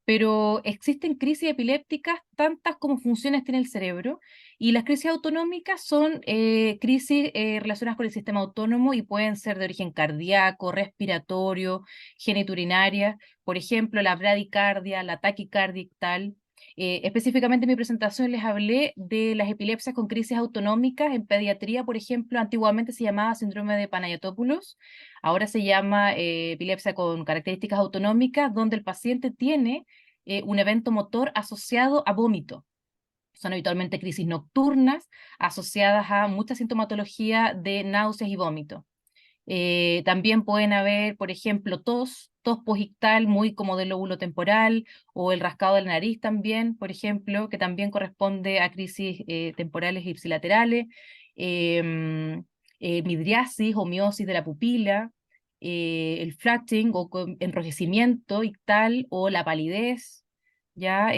pero existen crisis epilépticas tantas como funciones tiene el cerebro, y las crisis autonómicas son crisis relacionadas con el sistema autónomo y pueden ser de origen cardíaco, respiratorio, genitourinaria. Por ejemplo, la bradicardia, la taquicardia ictal. Específicamente en mi presentación les hablé de las epilepsias con crisis autonómicas en pediatría. Por ejemplo, antiguamente se llamaba síndrome de Panayotopoulos, ahora se llama epilepsia con características autonómicas, donde el paciente tiene un evento motor asociado a vómito. Son habitualmente crisis nocturnas asociadas a mucha sintomatología de náuseas y vómito. También pueden haber, por ejemplo, tos posictal muy como del lóbulo temporal, o el rascado de la nariz también, por ejemplo, que también corresponde a crisis temporales ipsilaterales, midriasis o miosis de la pupila, el flatting o enrojecimiento ictal o la palidez, ya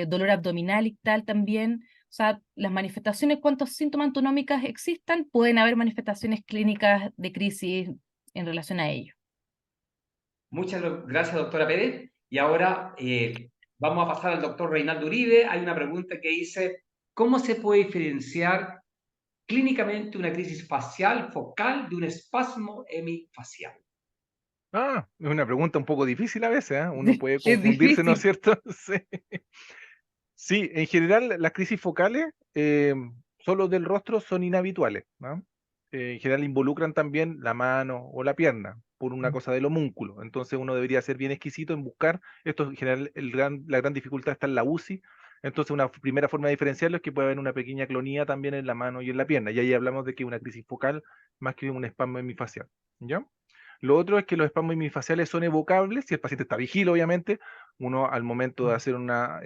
dolor abdominal ictal también. O sea, las manifestaciones, cuantos síntomas autonómicas existan, pueden haber manifestaciones clínicas de crisis en relación a ello. Muchas gracias, doctora Pérez. Y ahora vamos a pasar al doctor Reinaldo Uribe. Hay una pregunta que dice, ¿cómo se puede diferenciar clínicamente una crisis facial focal de un espasmo hemifacial? Es una pregunta un poco difícil a veces, ¿eh? Uno puede Es confundirse, ¿no es difícil. cierto? Sí. Sí, en general las crisis focales solo del rostro son inhabituales, ¿no? En general involucran también la mano o la pierna por una cosa del homúnculo. Entonces uno debería ser bien exquisito en buscar. Esto en general, la gran dificultad está en la UCI. Entonces una primera forma de diferenciarlo es que puede haber una pequeña clonía también en la mano y en la pierna. Y ahí hablamos de que una crisis focal más que un espasmo hemifacial, ¿ya? Lo otro es que los espasmos hemifaciales son evocables si el paciente está vigil, obviamente. Uno al momento de hacer una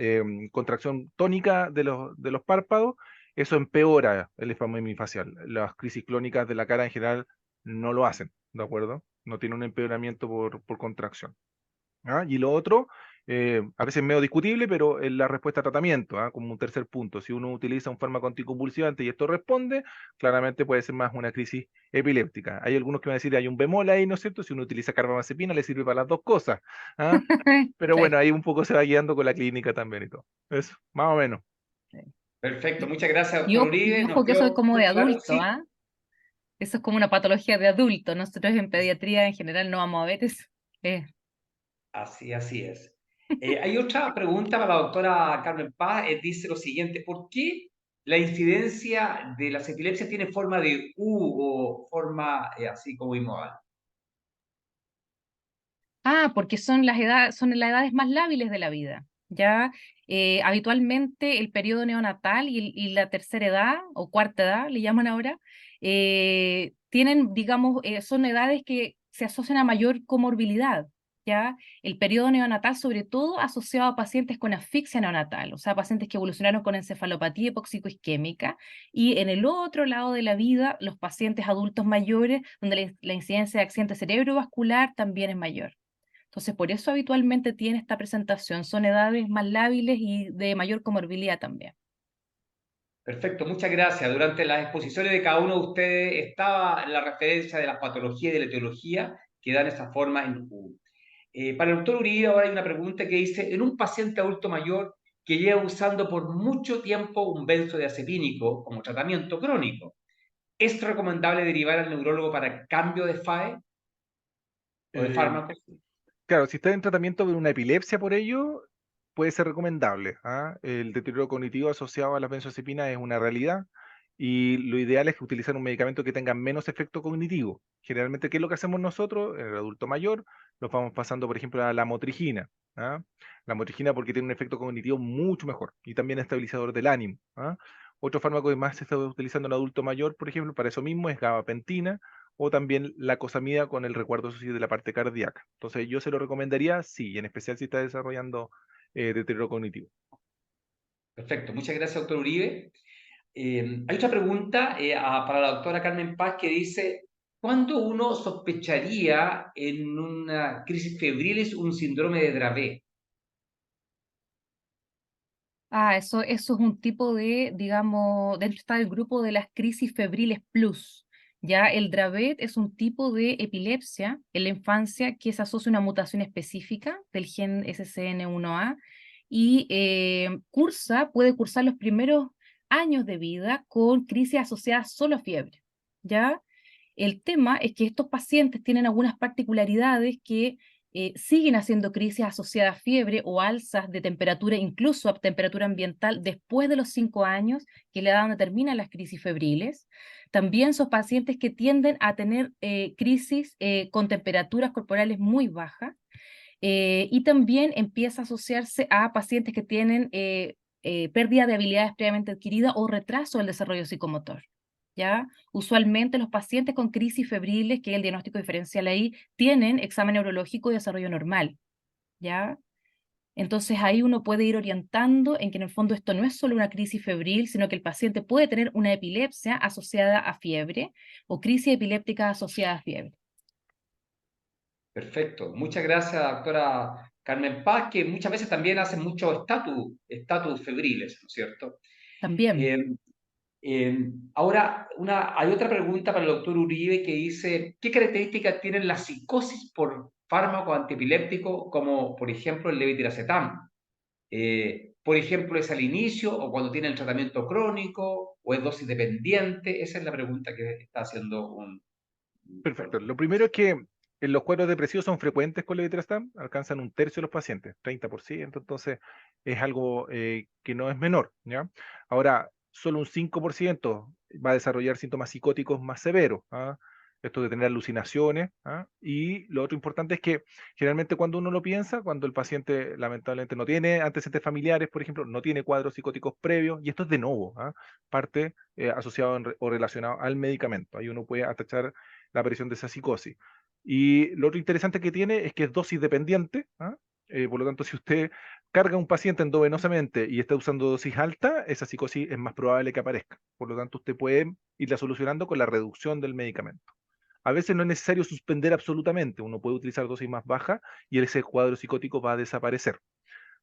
contracción tónica de los párpados, eso empeora el espasmo hemifacial. Las crisis clónicas de la cara en general no lo hacen, ¿de acuerdo? No tiene un empeoramiento por contracción. ¿Ah? Y lo otro, a veces medio discutible, pero es la respuesta a tratamiento, ¿ah? Como un tercer punto. Si uno utiliza un fármaco anticonvulsivante y esto responde, claramente puede ser más una crisis epiléptica. Hay algunos que van a decir, hay un bemol ahí, ¿no es cierto? Si uno utiliza carbamazepina, le sirve para las dos cosas. ¿Ah? Pero bueno, Sí, ahí un poco se va guiando con la clínica también y todo. Eso, más o menos. sí. Perfecto, muchas gracias, Y doctor ojo, y Uribe. Nos ojo que eso es quedó como muy de claro, adulto, sí. ¿ah? Eso es como una patología de adulto. Nosotros en pediatría en general no vamos a ver eso. Así es. Hay otra pregunta para la doctora Carmen Paz. Dice lo siguiente, ¿por qué la incidencia de las epilepsias tiene forma de U o forma así como bimodal? Porque son son las edades más lábiles de la vida. Ya habitualmente el periodo neonatal y la tercera edad o cuarta edad, le llaman ahora, tienen, digamos, son edades que se asocian a mayor comorbilidad. ¿ya? El periodo neonatal, sobre todo asociado a pacientes con asfixia neonatal, o sea, pacientes que evolucionaron con encefalopatía hipóxico-isquémica, y en el otro lado de la vida, los pacientes adultos mayores, donde la incidencia de accidente cerebrovascular también es mayor. Entonces, por eso habitualmente tiene esta presentación, son edades más lábiles y de mayor comorbilidad también. Perfecto, muchas gracias. Durante las exposiciones de cada uno de ustedes estaba la referencia de las patologías y de la etiología que dan esa forma en U. Para el doctor Uribe, ahora hay una pregunta que dice, en un paciente adulto mayor que lleva usando por mucho tiempo un benzodiazepínico como tratamiento crónico, ¿es recomendable derivar al neurólogo para cambio de FAE o de Eh, fármaco? Claro, si está en tratamiento de una epilepsia por ello, puede ser recomendable. ¿Ah? El deterioro cognitivo asociado a las benzodiazepinas es una realidad y lo ideal es que utilizar un medicamento que tenga menos efecto cognitivo. Generalmente, ¿qué es lo que hacemos nosotros? En el adulto mayor, nos vamos pasando, por ejemplo, a la motrigina. ¿Ah? La motrigina porque tiene un efecto cognitivo mucho mejor y también estabilizador del ánimo. ¿Ah? Otro fármaco que más se está utilizando en adulto mayor, por ejemplo, para eso mismo es gabapentina o también la cosamida con el recuerdo eso sí, de la parte cardíaca. Entonces yo se lo recomendaría, sí, y en especial si está desarrollando deterioro cognitivo. Perfecto, muchas gracias, doctor Uribe. Hay otra pregunta para la doctora Carmen Paz que dice, ¿cuándo uno sospecharía en una crisis febriles un síndrome de Dravet? Ah, eso es un tipo de, digamos, dentro está el grupo de las crisis febriles plus. Ya el Dravet es un tipo de epilepsia en la infancia que se asocia a una mutación específica del gen SCN1A y puede cursar los primeros años de vida con crisis asociadas solo a fiebre. ¿Ya? El tema es que estos pacientes tienen algunas particularidades que siguen haciendo crisis asociadas a fiebre o alzas de temperatura, incluso a temperatura ambiental, después de los 5 años, que es la edad donde terminan las crisis febriles. También son pacientes que tienden a tener crisis con temperaturas corporales muy bajas. Y también empieza a asociarse a pacientes que tienen pérdida de habilidades previamente adquiridas o retraso del desarrollo psicomotor. ¿Ya? Usualmente los pacientes con crisis febriles, que es el diagnóstico diferencial ahí, tienen examen neurológico y desarrollo normal. ¿Ya? Entonces ahí uno puede ir orientando en que en el fondo esto no es solo una crisis febril, sino que el paciente puede tener una epilepsia asociada a fiebre o crisis epiléptica asociada a fiebre. Perfecto, muchas gracias, doctora Carmen Paz, que muchas veces también hacen muchos estatus febriles, ¿no es cierto? También. Eh, Ahora, hay otra pregunta para el doctor Uribe que dice, ¿qué características tienen la psicosis por fármaco antiepiléptico como, por ejemplo, el levetiracetam? Por ejemplo, ¿es al inicio o cuando tiene el tratamiento crónico o es dosis dependiente? Esa es la pregunta que está haciendo un... Perfecto. Lo primero es que los cuadros depresivos son frecuentes con levetiracetam, alcanzan un tercio de los pacientes, 30%, entonces es algo que no es menor, ¿ya? Ahora, solo un 5% va a desarrollar síntomas psicóticos más severos, ¿ah? Esto de tener alucinaciones, ¿ah? Y lo otro importante es que generalmente cuando uno lo piensa, cuando el paciente lamentablemente no tiene antecedentes familiares, por ejemplo, no tiene cuadros psicóticos previos, y esto es de nuevo, ¿ah? Parte asociado o relacionado al medicamento. Ahí uno puede atachar la aparición de esa psicosis. Y lo otro interesante que tiene es que es dosis dependiente, ¿ah? Por lo tanto, si usted carga a un paciente endovenosamente y está usando dosis alta, esa psicosis es más probable que aparezca. Por lo tanto, usted puede irla solucionando con la reducción del medicamento. A veces no es necesario suspender absolutamente, uno puede utilizar dosis más bajas y ese cuadro psicótico va a desaparecer.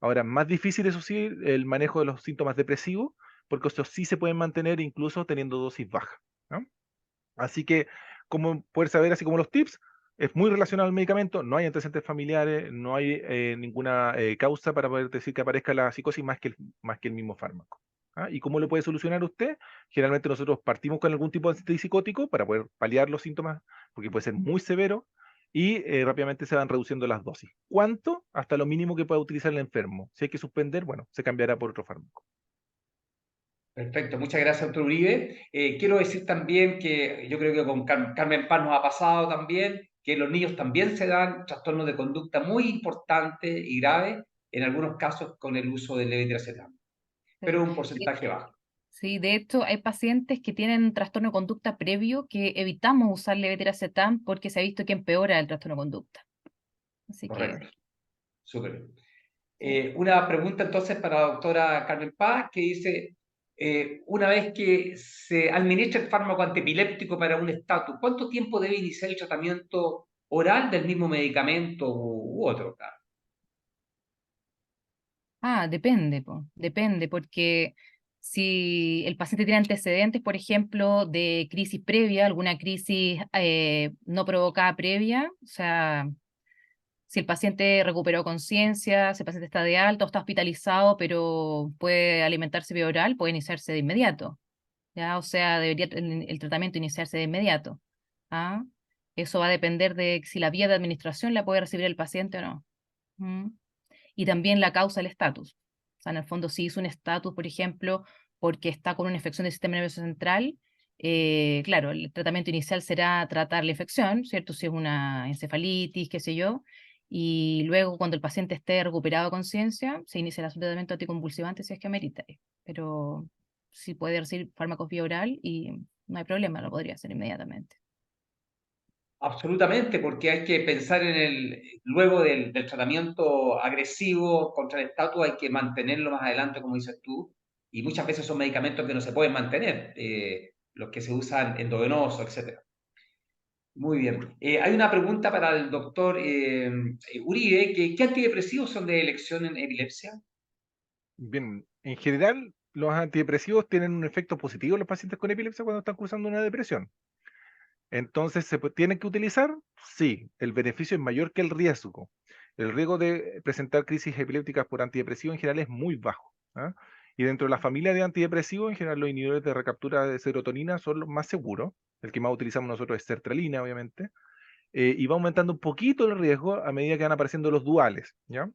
Ahora, más difícil, eso sí, el manejo de los síntomas depresivos, porque estos sí se pueden mantener incluso teniendo dosis bajas, ¿no? Así que, como poder saber, así como los tips, es muy relacionado al medicamento, no hay antecedentes familiares, no hay ninguna causa para poder decir que aparezca la psicosis más que el mismo fármaco. ¿Ah? ¿Y cómo lo puede solucionar usted? Generalmente nosotros partimos con algún tipo de antipsicótico para poder paliar los síntomas, porque puede ser muy severo, y rápidamente se van reduciendo las dosis. ¿Cuánto? Hasta lo mínimo que pueda utilizar el enfermo. Si hay que suspender, bueno, se cambiará por otro fármaco. Perfecto, muchas gracias, doctor Uribe. Quiero decir también que yo creo que con Carmen Paz nos ha pasado también que los niños también se dan trastornos de conducta muy importantes y graves, en algunos casos con el uso del levetiracetam, pero un Sí. porcentaje bajo. Sí, de hecho hay pacientes que tienen trastorno de conducta previo que evitamos usar levetiracetam porque se ha visto que empeora el trastorno de conducta. Así que Correcto. Súper. Una pregunta entonces para la doctora Carmen Paz, que dice, una vez que se administra el fármaco antipiléptico para un estatus, ¿cuánto tiempo debe iniciar el tratamiento oral del mismo medicamento u otro? Claro. depende, depende, porque si el paciente tiene antecedentes, por ejemplo, de crisis previa, alguna crisis no provocada previa, o sea, si el paciente recuperó conciencia, si el paciente está de alta o está hospitalizado, pero puede alimentarse vía oral, puede iniciarse de inmediato, ¿ya? O sea, debería el tratamiento iniciarse de inmediato. ¿Ah? Eso va a depender de si la vía de administración la puede recibir el paciente o no. ¿Mm? Y también la causa del estatus. O sea, en el fondo, si hizo un estatus, por ejemplo, porque está con una infección del sistema nervioso central, claro, el tratamiento inicial será tratar la infección, ¿cierto? Si es una encefalitis, qué sé yo, y luego cuando el paciente esté recuperado de conciencia, se inicia el tratamiento anticonvulsivante si es que amerita. Pero sí puede recibir fármacos vía oral y no hay problema, lo podría hacer inmediatamente. Absolutamente, porque hay que pensar en luego del tratamiento agresivo contra el estatus, hay que mantenerlo más adelante, como dices tú, y muchas veces son medicamentos que no se pueden mantener, los que se usan endovenosos, etc. Muy bien. Hay una pregunta para el doctor Uribe, ¿qué antidepresivos son de elección en epilepsia? Bien, en general, los antidepresivos tienen un efecto positivo en los pacientes con epilepsia cuando están cursando una depresión. Entonces, ¿tienen que utilizar? Sí, el beneficio es mayor que el riesgo. El riesgo de presentar crisis epilépticas por antidepresivo en general es muy bajo. ¿Ah? Y dentro de la familia de antidepresivos, en general los inhibidores de recaptura de serotonina son los más seguros. El que más utilizamos nosotros es sertralina, obviamente. Y va aumentando un poquito el riesgo a medida que van apareciendo los duales, ¿ya?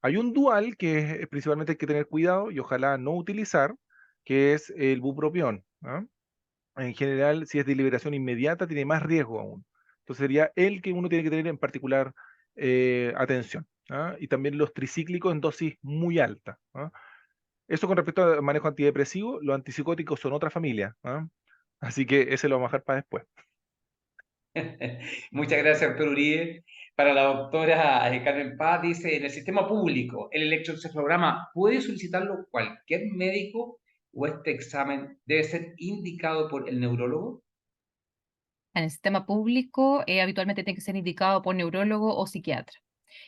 Hay un dual que principalmente hay que tener cuidado y ojalá no utilizar, que es el bupropión. ¿Ah? En general, si es de liberación inmediata, tiene más riesgo aún. Entonces sería el que uno tiene que tener en particular atención. ¿Ah? Y también los tricíclicos en dosis muy alta. ¿Ah? Eso con respecto al manejo antidepresivo, los antipsicóticos son otra familia. ¿Ah? Así que ese lo vamos a dejar para después. Muchas gracias, doctor Uribe. Para la doctora Carmen Paz, dice, en el sistema público, ¿el electroencefalograma puede solicitarlo cualquier médico o este examen debe ser indicado por el neurólogo? En el sistema público, habitualmente tiene que ser indicado por neurólogo o psiquiatra.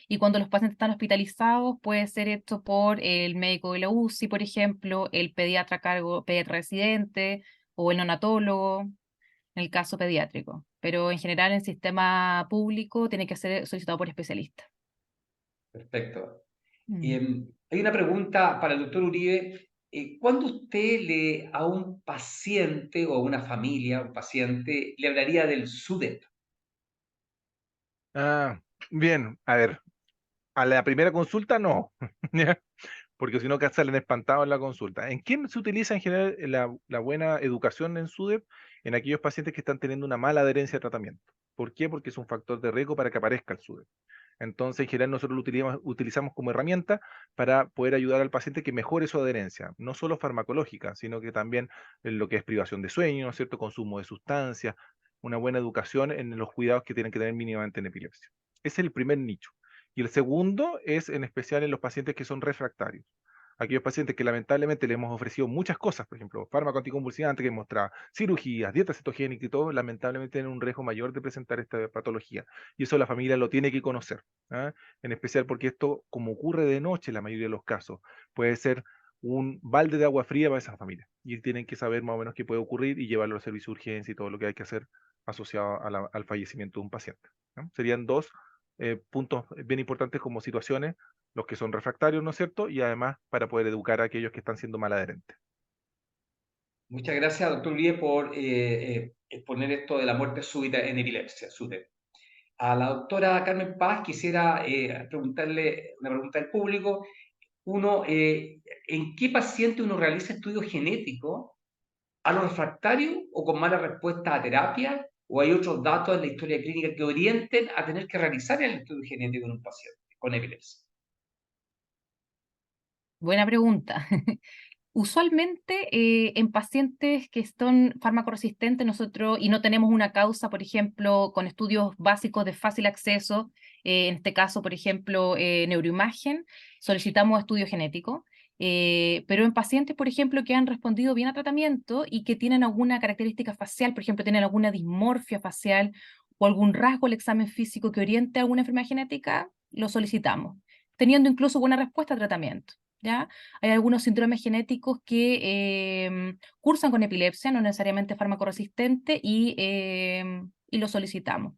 Y cuando los pacientes están hospitalizados, puede ser hecho por el médico de la UCI, por ejemplo, el pediatra a cargo, pediatra residente o el neonatólogo, en el caso pediátrico. Pero en general, en el sistema público, tiene que ser solicitado por especialista. Perfecto. Mm. Hay una pregunta para el doctor Uribe. ¿Cuándo usted a un paciente o a una familia, un paciente, le hablaría del SUDEP? Ah, bien, a ver, a la primera consulta no, ¿ya? Porque si no salen espantados en la consulta. ¿En quién se utiliza en general la buena educación en SUDEP? En aquellos pacientes que están teniendo una mala adherencia al tratamiento. ¿Por qué? Porque es un factor de riesgo para que aparezca el SUDEP. Entonces, en general, nosotros lo utilizamos como herramienta para poder ayudar al paciente que mejore su adherencia, no solo farmacológica, sino que también en lo que es privación de sueño, ¿no es cierto? Consumo de sustancias, una buena educación en los cuidados que tienen que tener mínimamente en epilepsia. Ese es el primer nicho. Y el segundo es en especial en los pacientes que son refractarios. Aquellos pacientes que lamentablemente le hemos ofrecido muchas cosas, por ejemplo, fármaco anticonvulsivante que mostraba cirugías, dieta cetogénica y todo, lamentablemente tienen un riesgo mayor de presentar esta patología. Y eso la familia lo tiene que conocer. ¿Ah? En especial porque esto, como ocurre de noche en la mayoría de los casos, puede ser un balde de agua fría para esa familia. Y tienen que saber más o menos qué puede ocurrir y llevarlo al servicio de urgencia y todo lo que hay que hacer asociado al fallecimiento de un paciente. ¿No? Serían dos puntos bien importantes como situaciones, los que son refractarios, ¿no es cierto? Y además para poder educar a aquellos que están siendo mal adherentes. Muchas gracias, doctor Uribe, por exponer esto de la muerte súbita en epilepsia, SUDEP. A la doctora Carmen Paz quisiera preguntarle una pregunta del público. Uno, ¿en qué paciente uno realiza estudios genéticos? ¿A los refractarios o con mala respuesta a terapia? ¿O hay otros datos en la historia clínica que orienten a tener que realizar el estudio genético en un paciente con epilepsia? Buena pregunta. Usualmente en pacientes que son farmacoresistentes nosotros y no tenemos una causa, por ejemplo, con estudios básicos de fácil acceso, en este caso, por ejemplo, neuroimagen, solicitamos estudio genético, pero en pacientes, por ejemplo, que han respondido bien a tratamiento y que tienen alguna característica facial, por ejemplo, tienen alguna dismorfia facial o algún rasgo del examen físico que oriente a alguna enfermedad genética, lo solicitamos, teniendo incluso buena respuesta a tratamiento. ¿Ya? Hay algunos síndromes genéticos que cursan con epilepsia, no necesariamente fármaco resistente, y lo solicitamos.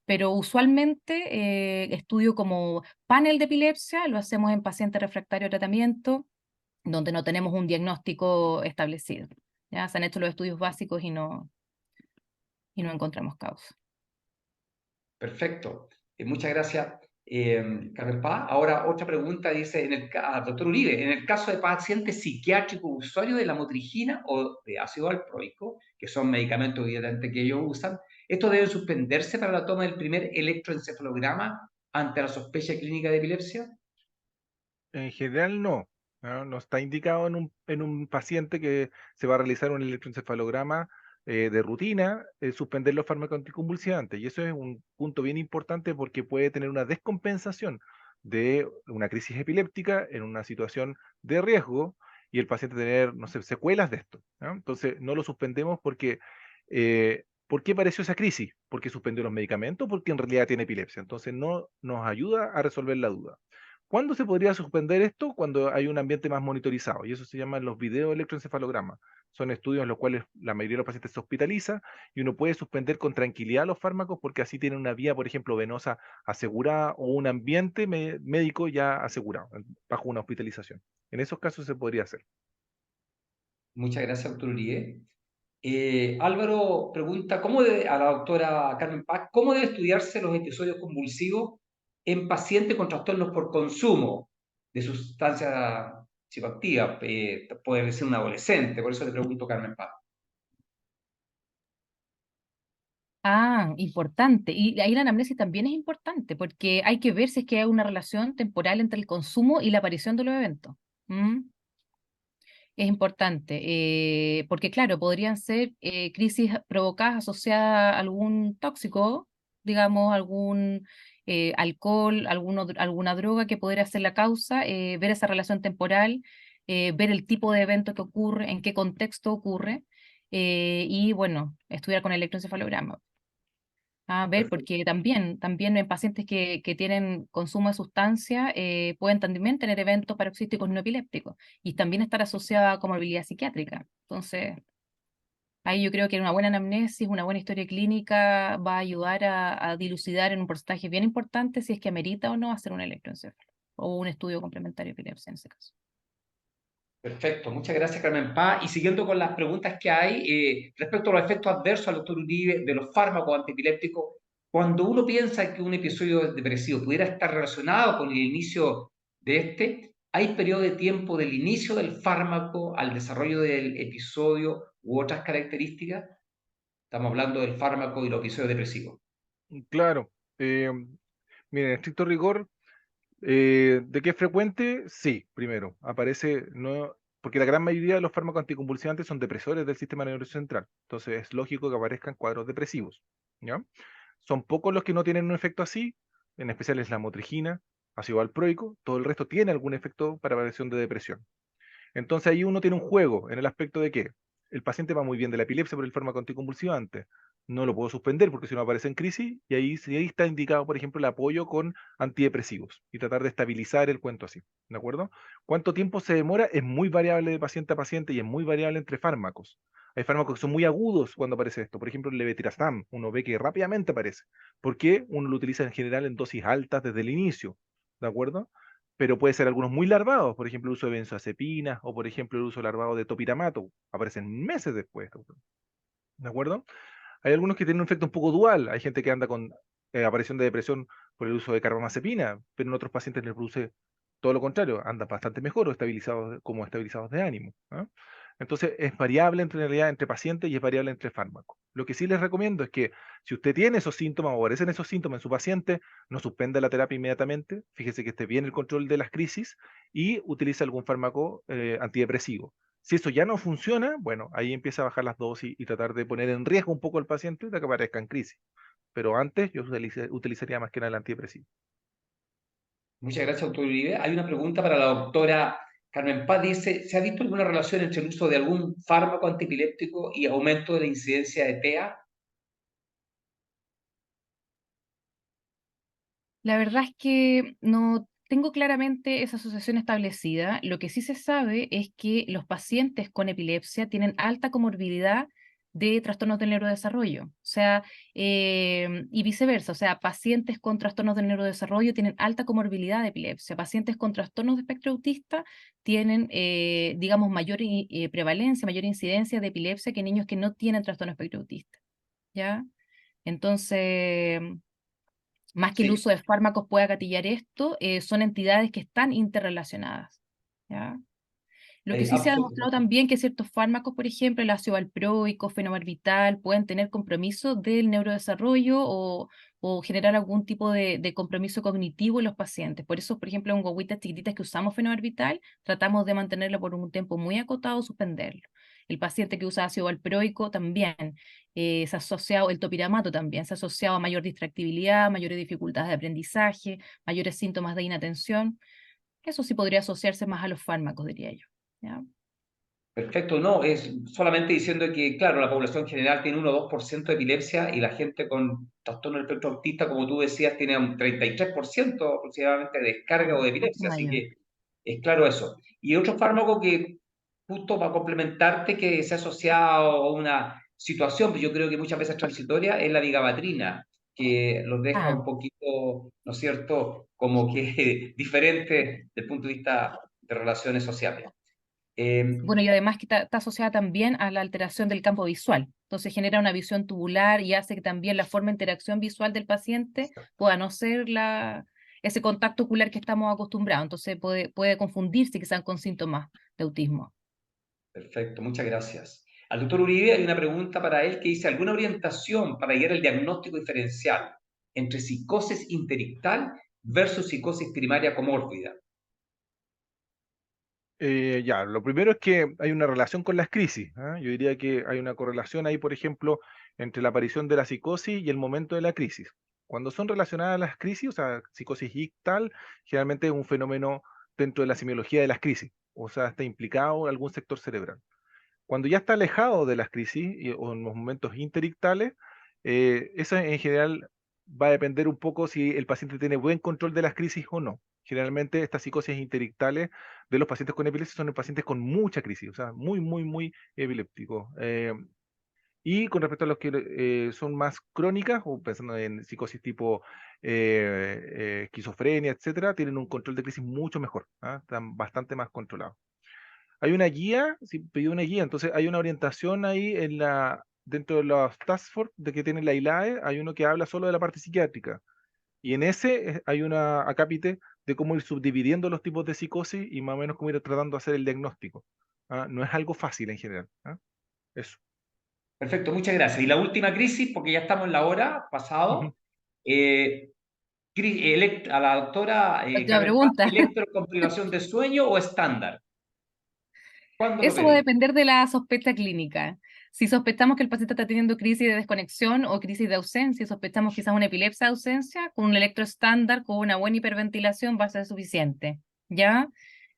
Pero usualmente estudio como panel de epilepsia, lo hacemos en pacientes refractarios a tratamiento, donde no tenemos un diagnóstico establecido. ¿Ya? Se han hecho los estudios básicos y no encontramos causa. Perfecto. Muchas gracias, Carmen Paz. Ahora, otra pregunta dice, doctor Uribe, en el caso de pacientes psiquiátricos usuarios de la motrigina o de ácido valproico, que son medicamentos evidentemente que ellos usan, ¿estos deben suspenderse para la toma del primer electroencefalograma ante la sospecha clínica de epilepsia? En general no. No está indicado en un paciente que se va a realizar un electroencefalograma de rutina, suspender los fármacos anticonvulsivantes. Y eso es un punto bien importante porque puede tener una descompensación de una crisis epiléptica en una situación de riesgo y el paciente tener, no sé, secuelas de esto. ¿No? Entonces no lo suspendemos porque, ¿por qué apareció esa crisis? ¿Porque suspendió los medicamentos? Porque en realidad tiene epilepsia. Entonces no nos ayuda a resolver la duda. ¿Cuándo se podría suspender esto? Cuando hay un ambiente más monitorizado, y eso se llaman los videoelectroencefalogramas. Son estudios en los cuales la mayoría de los pacientes se hospitaliza y uno puede suspender con tranquilidad los fármacos porque así tienen una vía, por ejemplo, venosa asegurada o un ambiente médico ya asegurado bajo una hospitalización. En esos casos se podría hacer. Muchas gracias, doctor Uribe. Álvaro pregunta a la doctora Carmen Paz, ¿cómo debe estudiarse los episodios convulsivos en pacientes con trastornos por consumo de sustancias psicoactivas? Puede ser un adolescente, por eso le pregunto a Carmen Paz. Ah, importante. Y ahí la anamnesis también es importante, porque hay que ver si es que hay una relación temporal entre el consumo y la aparición de los eventos. ¿Mm? Es importante, porque claro, podrían ser crisis provocadas asociadas a algún tóxico, digamos, algún alcohol, alguna droga que podría ser la causa, ver esa relación temporal, ver el tipo de evento que ocurre, en qué contexto ocurre, y bueno, estudiar con el electroencefalograma. A ver, Perfecto. porque también en pacientes que tienen consumo de sustancia pueden también tener eventos paroxísticos no epilépticos y también estar asociada a comorbilidad psiquiátrica. Entonces, ahí yo creo que una buena anamnesis, una buena historia clínica va a ayudar a dilucidar en un porcentaje bien importante si es que amerita o no hacer un electroencefalo o un estudio complementario de epilepsia en ese caso. Perfecto, muchas gracias Carmen Paz. Y siguiendo con las preguntas que hay, respecto a los efectos adversos al doctor Uribe de los fármacos antiepilépticos, cuando uno piensa que un episodio depresivo pudiera estar relacionado con el inicio de este, ¿hay periodo de tiempo del inicio del fármaco al desarrollo del episodio u otras características? Estamos hablando del fármaco y los episodios depresivos. Claro. Miren, en estricto rigor, ¿de qué es frecuente? Sí, primero, aparece, no, porque la gran mayoría de los fármacos anticonvulsivantes son depresores del sistema nervioso central, entonces es lógico que aparezcan cuadros depresivos, ¿ya? Son pocos los que no tienen un efecto así, en especial es la motrigina, ácido valproico, todo el resto tiene algún efecto para aparición de depresión. Entonces ahí uno tiene un juego en el aspecto de que el paciente va muy bien de la epilepsia por el fármaco anticonvulsivante. No lo puedo suspender porque si no aparece en crisis y ahí, sí, ahí está indicado, por ejemplo, el apoyo con antidepresivos y tratar de estabilizar el cuento así. ¿De acuerdo? ¿Cuánto tiempo se demora? Es muy variable de paciente a paciente y es muy variable entre fármacos. Hay fármacos que son muy agudos cuando aparece esto. Por ejemplo, el levetiracetam, uno ve que rápidamente aparece. ¿Por qué? Uno lo utiliza en general en dosis altas desde el inicio. ¿De acuerdo? Pero puede ser algunos muy larvados, por ejemplo, el uso de benzoazepinas o, por ejemplo, el uso larvado de topiramato, aparecen meses después, ¿de acuerdo? Hay algunos que tienen un efecto un poco dual, hay gente que anda con aparición de depresión por el uso de carbamazepina, pero en otros pacientes les produce todo lo contrario, andan bastante mejor o estabilizados como estabilizados de ánimo. ¿Ah? Entonces es variable en realidad entre pacientes y es variable entre fármacos. Lo que sí les recomiendo es que si usted tiene esos síntomas o aparecen esos síntomas en su paciente, no suspenda la terapia inmediatamente, fíjese que esté bien el control de las crisis y utilice algún fármaco antidepresivo. Si eso ya no funciona, bueno, ahí empieza a bajar las dosis y tratar de poner en riesgo un poco al paciente de que aparezca en crisis. pero antes yo utilizaría más que nada el antidepresivo. Muchas gracias, doctor Uribe. Hay una pregunta para la doctora Carmen Paz. Dice, ¿se ha visto alguna relación entre el uso de algún fármaco antipiléptico y aumento de la incidencia de TEA? La verdad es que no tengo claramente esa asociación establecida. Lo que sí se sabe es que los pacientes con epilepsia tienen alta comorbilidad de trastornos del neurodesarrollo, o sea, y viceversa, o sea, pacientes con trastornos del neurodesarrollo tienen alta comorbilidad de epilepsia, pacientes con trastornos de espectro autista tienen, digamos, mayor prevalencia, mayor incidencia de epilepsia que niños que no tienen trastorno de espectro autista, ¿ya? Entonces, más que el Sí. uso de fármacos pueda gatillar esto, son entidades que están interrelacionadas, ¿ya? Lo que sí se ha demostrado también que ciertos fármacos, por ejemplo, el ácido valproico, fenobarbital, pueden tener compromiso del neurodesarrollo o generar algún tipo de compromiso cognitivo en los pacientes. Por eso, por ejemplo, en guaguitas chiquititas que usamos fenobarbital, tratamos de mantenerlo por un tiempo muy acotado, suspenderlo. El paciente que usa ácido valproico también se ha asociado, el topiramato también, se ha asociado a mayor distractibilidad, mayores dificultades de aprendizaje, mayores síntomas de inatención. Eso sí podría asociarse más a los fármacos, diría yo. ¿Ya? Perfecto, no, es solamente diciendo que, claro, la población general tiene 1 o 2% de epilepsia y la gente con trastorno del espectro autista, como tú decías, tiene un 33% aproximadamente de descarga o de Mucho epilepsia, así mayor. que es claro eso. Y otro fármaco que, justo para complementarte, que se ha asociado a una situación, que yo creo que muchas veces transitoria, es la vigabatrina, que los deja un Ah, poquito, ¿no es cierto?, como que diferente desde el punto de vista de relaciones sociales. bueno, y además que está asociada también a la alteración del campo visual. Entonces genera una visión tubular y hace que también la forma de interacción visual del paciente pueda no ser ese contacto ocular que estamos acostumbrados. Entonces puede confundirse quizás con síntomas de autismo. Perfecto, muchas gracias. Al doctor Uribe hay una pregunta para él que dice, ¿alguna orientación para guiar el diagnóstico diferencial entre psicosis interictal versus psicosis primaria comórbida? Ya, lo primero es que hay una relación con las crisis. ¿Ah? Yo diría que hay una correlación ahí, por ejemplo, entre la aparición de la psicosis y el momento de la crisis. Cuando son relacionadas las crisis, o sea, psicosis ictal, generalmente es un fenómeno dentro de la semiología de las crisis, o sea, está implicado en algún sector cerebral. Cuando ya está alejado de las crisis o en los momentos interictales, eso en general va a depender un poco si el paciente tiene buen control de las crisis o no. Generalmente estas psicosis interictales de los pacientes con epilepsia son en pacientes con mucha crisis, o sea, muy, muy, muy epilépticos. Y con respecto a los que son más crónicas, o pensando en psicosis tipo esquizofrenia, etcétera, tienen un control de crisis mucho mejor, ¿ah? Están bastante más controlados. Hay una guía, sí, pedí una guía, entonces hay una orientación ahí dentro de los task force de que tiene la ILAE, hay uno que habla solo de la parte psiquiátrica. Y en ese hay una acápite de cómo ir subdividiendo los tipos de psicosis y más o menos cómo ir tratando de hacer el diagnóstico. ¿Ah? No es algo fácil en general. ¿Ah? Eso. Perfecto, muchas gracias. Y la última crisis, porque ya estamos en la hora Ujú. pasado, a la doctora La última Carmen Paz, pregunta. ¿electro con privación de sueño o estándar? ¿Cuándo lo Eso va a pedimos? depender de la sospecha clínica. Si sospechamos que el paciente está teniendo crisis de desconexión o crisis de ausencia, sospechamos quizás una epilepsia de ausencia, con un electro estándar, con una buena hiperventilación va a ser suficiente. ¿Ya?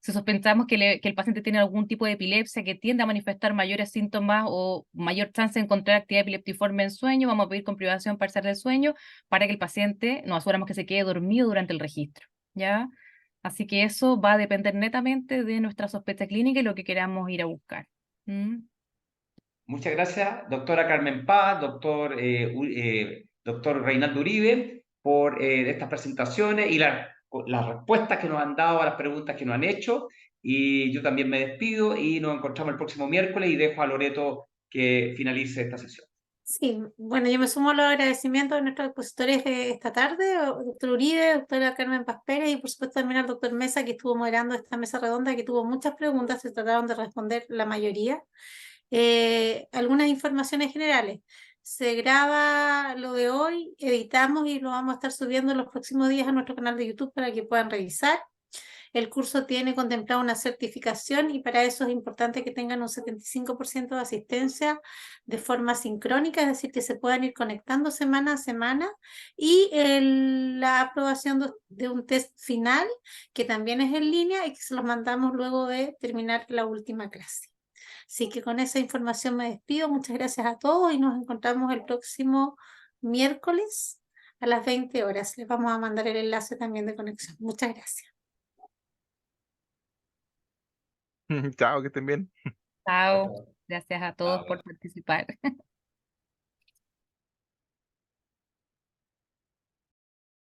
Si sospechamos que el paciente tiene algún tipo de epilepsia que tiende a manifestar mayores síntomas o mayor chance de encontrar actividad epileptiforme en sueño, vamos a pedir con privación parcial del sueño para que el paciente nos aseguramos que se quede dormido durante el registro. ¿Ya? Así que eso va a depender netamente de nuestra sospecha clínica y lo que queramos ir a buscar. ¿Mm? Muchas gracias, doctora Carmen Paz, doctor Reinaldo Uribe, por estas presentaciones y las respuestas que nos han dado a las preguntas que nos han hecho. Y yo también me despido y nos encontramos el próximo miércoles y dejo a Loreto que finalice esta sesión. Sí, bueno, yo me sumo a los agradecimientos de nuestros expositores de esta tarde, doctor Uribe, doctora Carmen Paz Pérez y por supuesto también al doctor Mesa que estuvo moderando esta mesa redonda que tuvo muchas preguntas, se trataron de responder la mayoría. Algunas informaciones generales. Se graba lo de hoy, editamos y lo vamos a estar subiendo en los próximos días a nuestro canal de YouTube para que puedan revisar. El curso tiene contemplado una certificación y para eso es importante que tengan un 75% de asistencia de forma sincrónica, es decir, que se puedan ir conectando semana a semana, y la aprobación de un test final que también es en línea y que se los mandamos luego de terminar la última clase. Así que con esa información me despido. Muchas gracias a todos y nos encontramos el próximo miércoles a las 20 horas. Les vamos a mandar el enlace también de conexión. Muchas gracias. Chao, que estén bien. Chao. Gracias a todos Chao, por participar.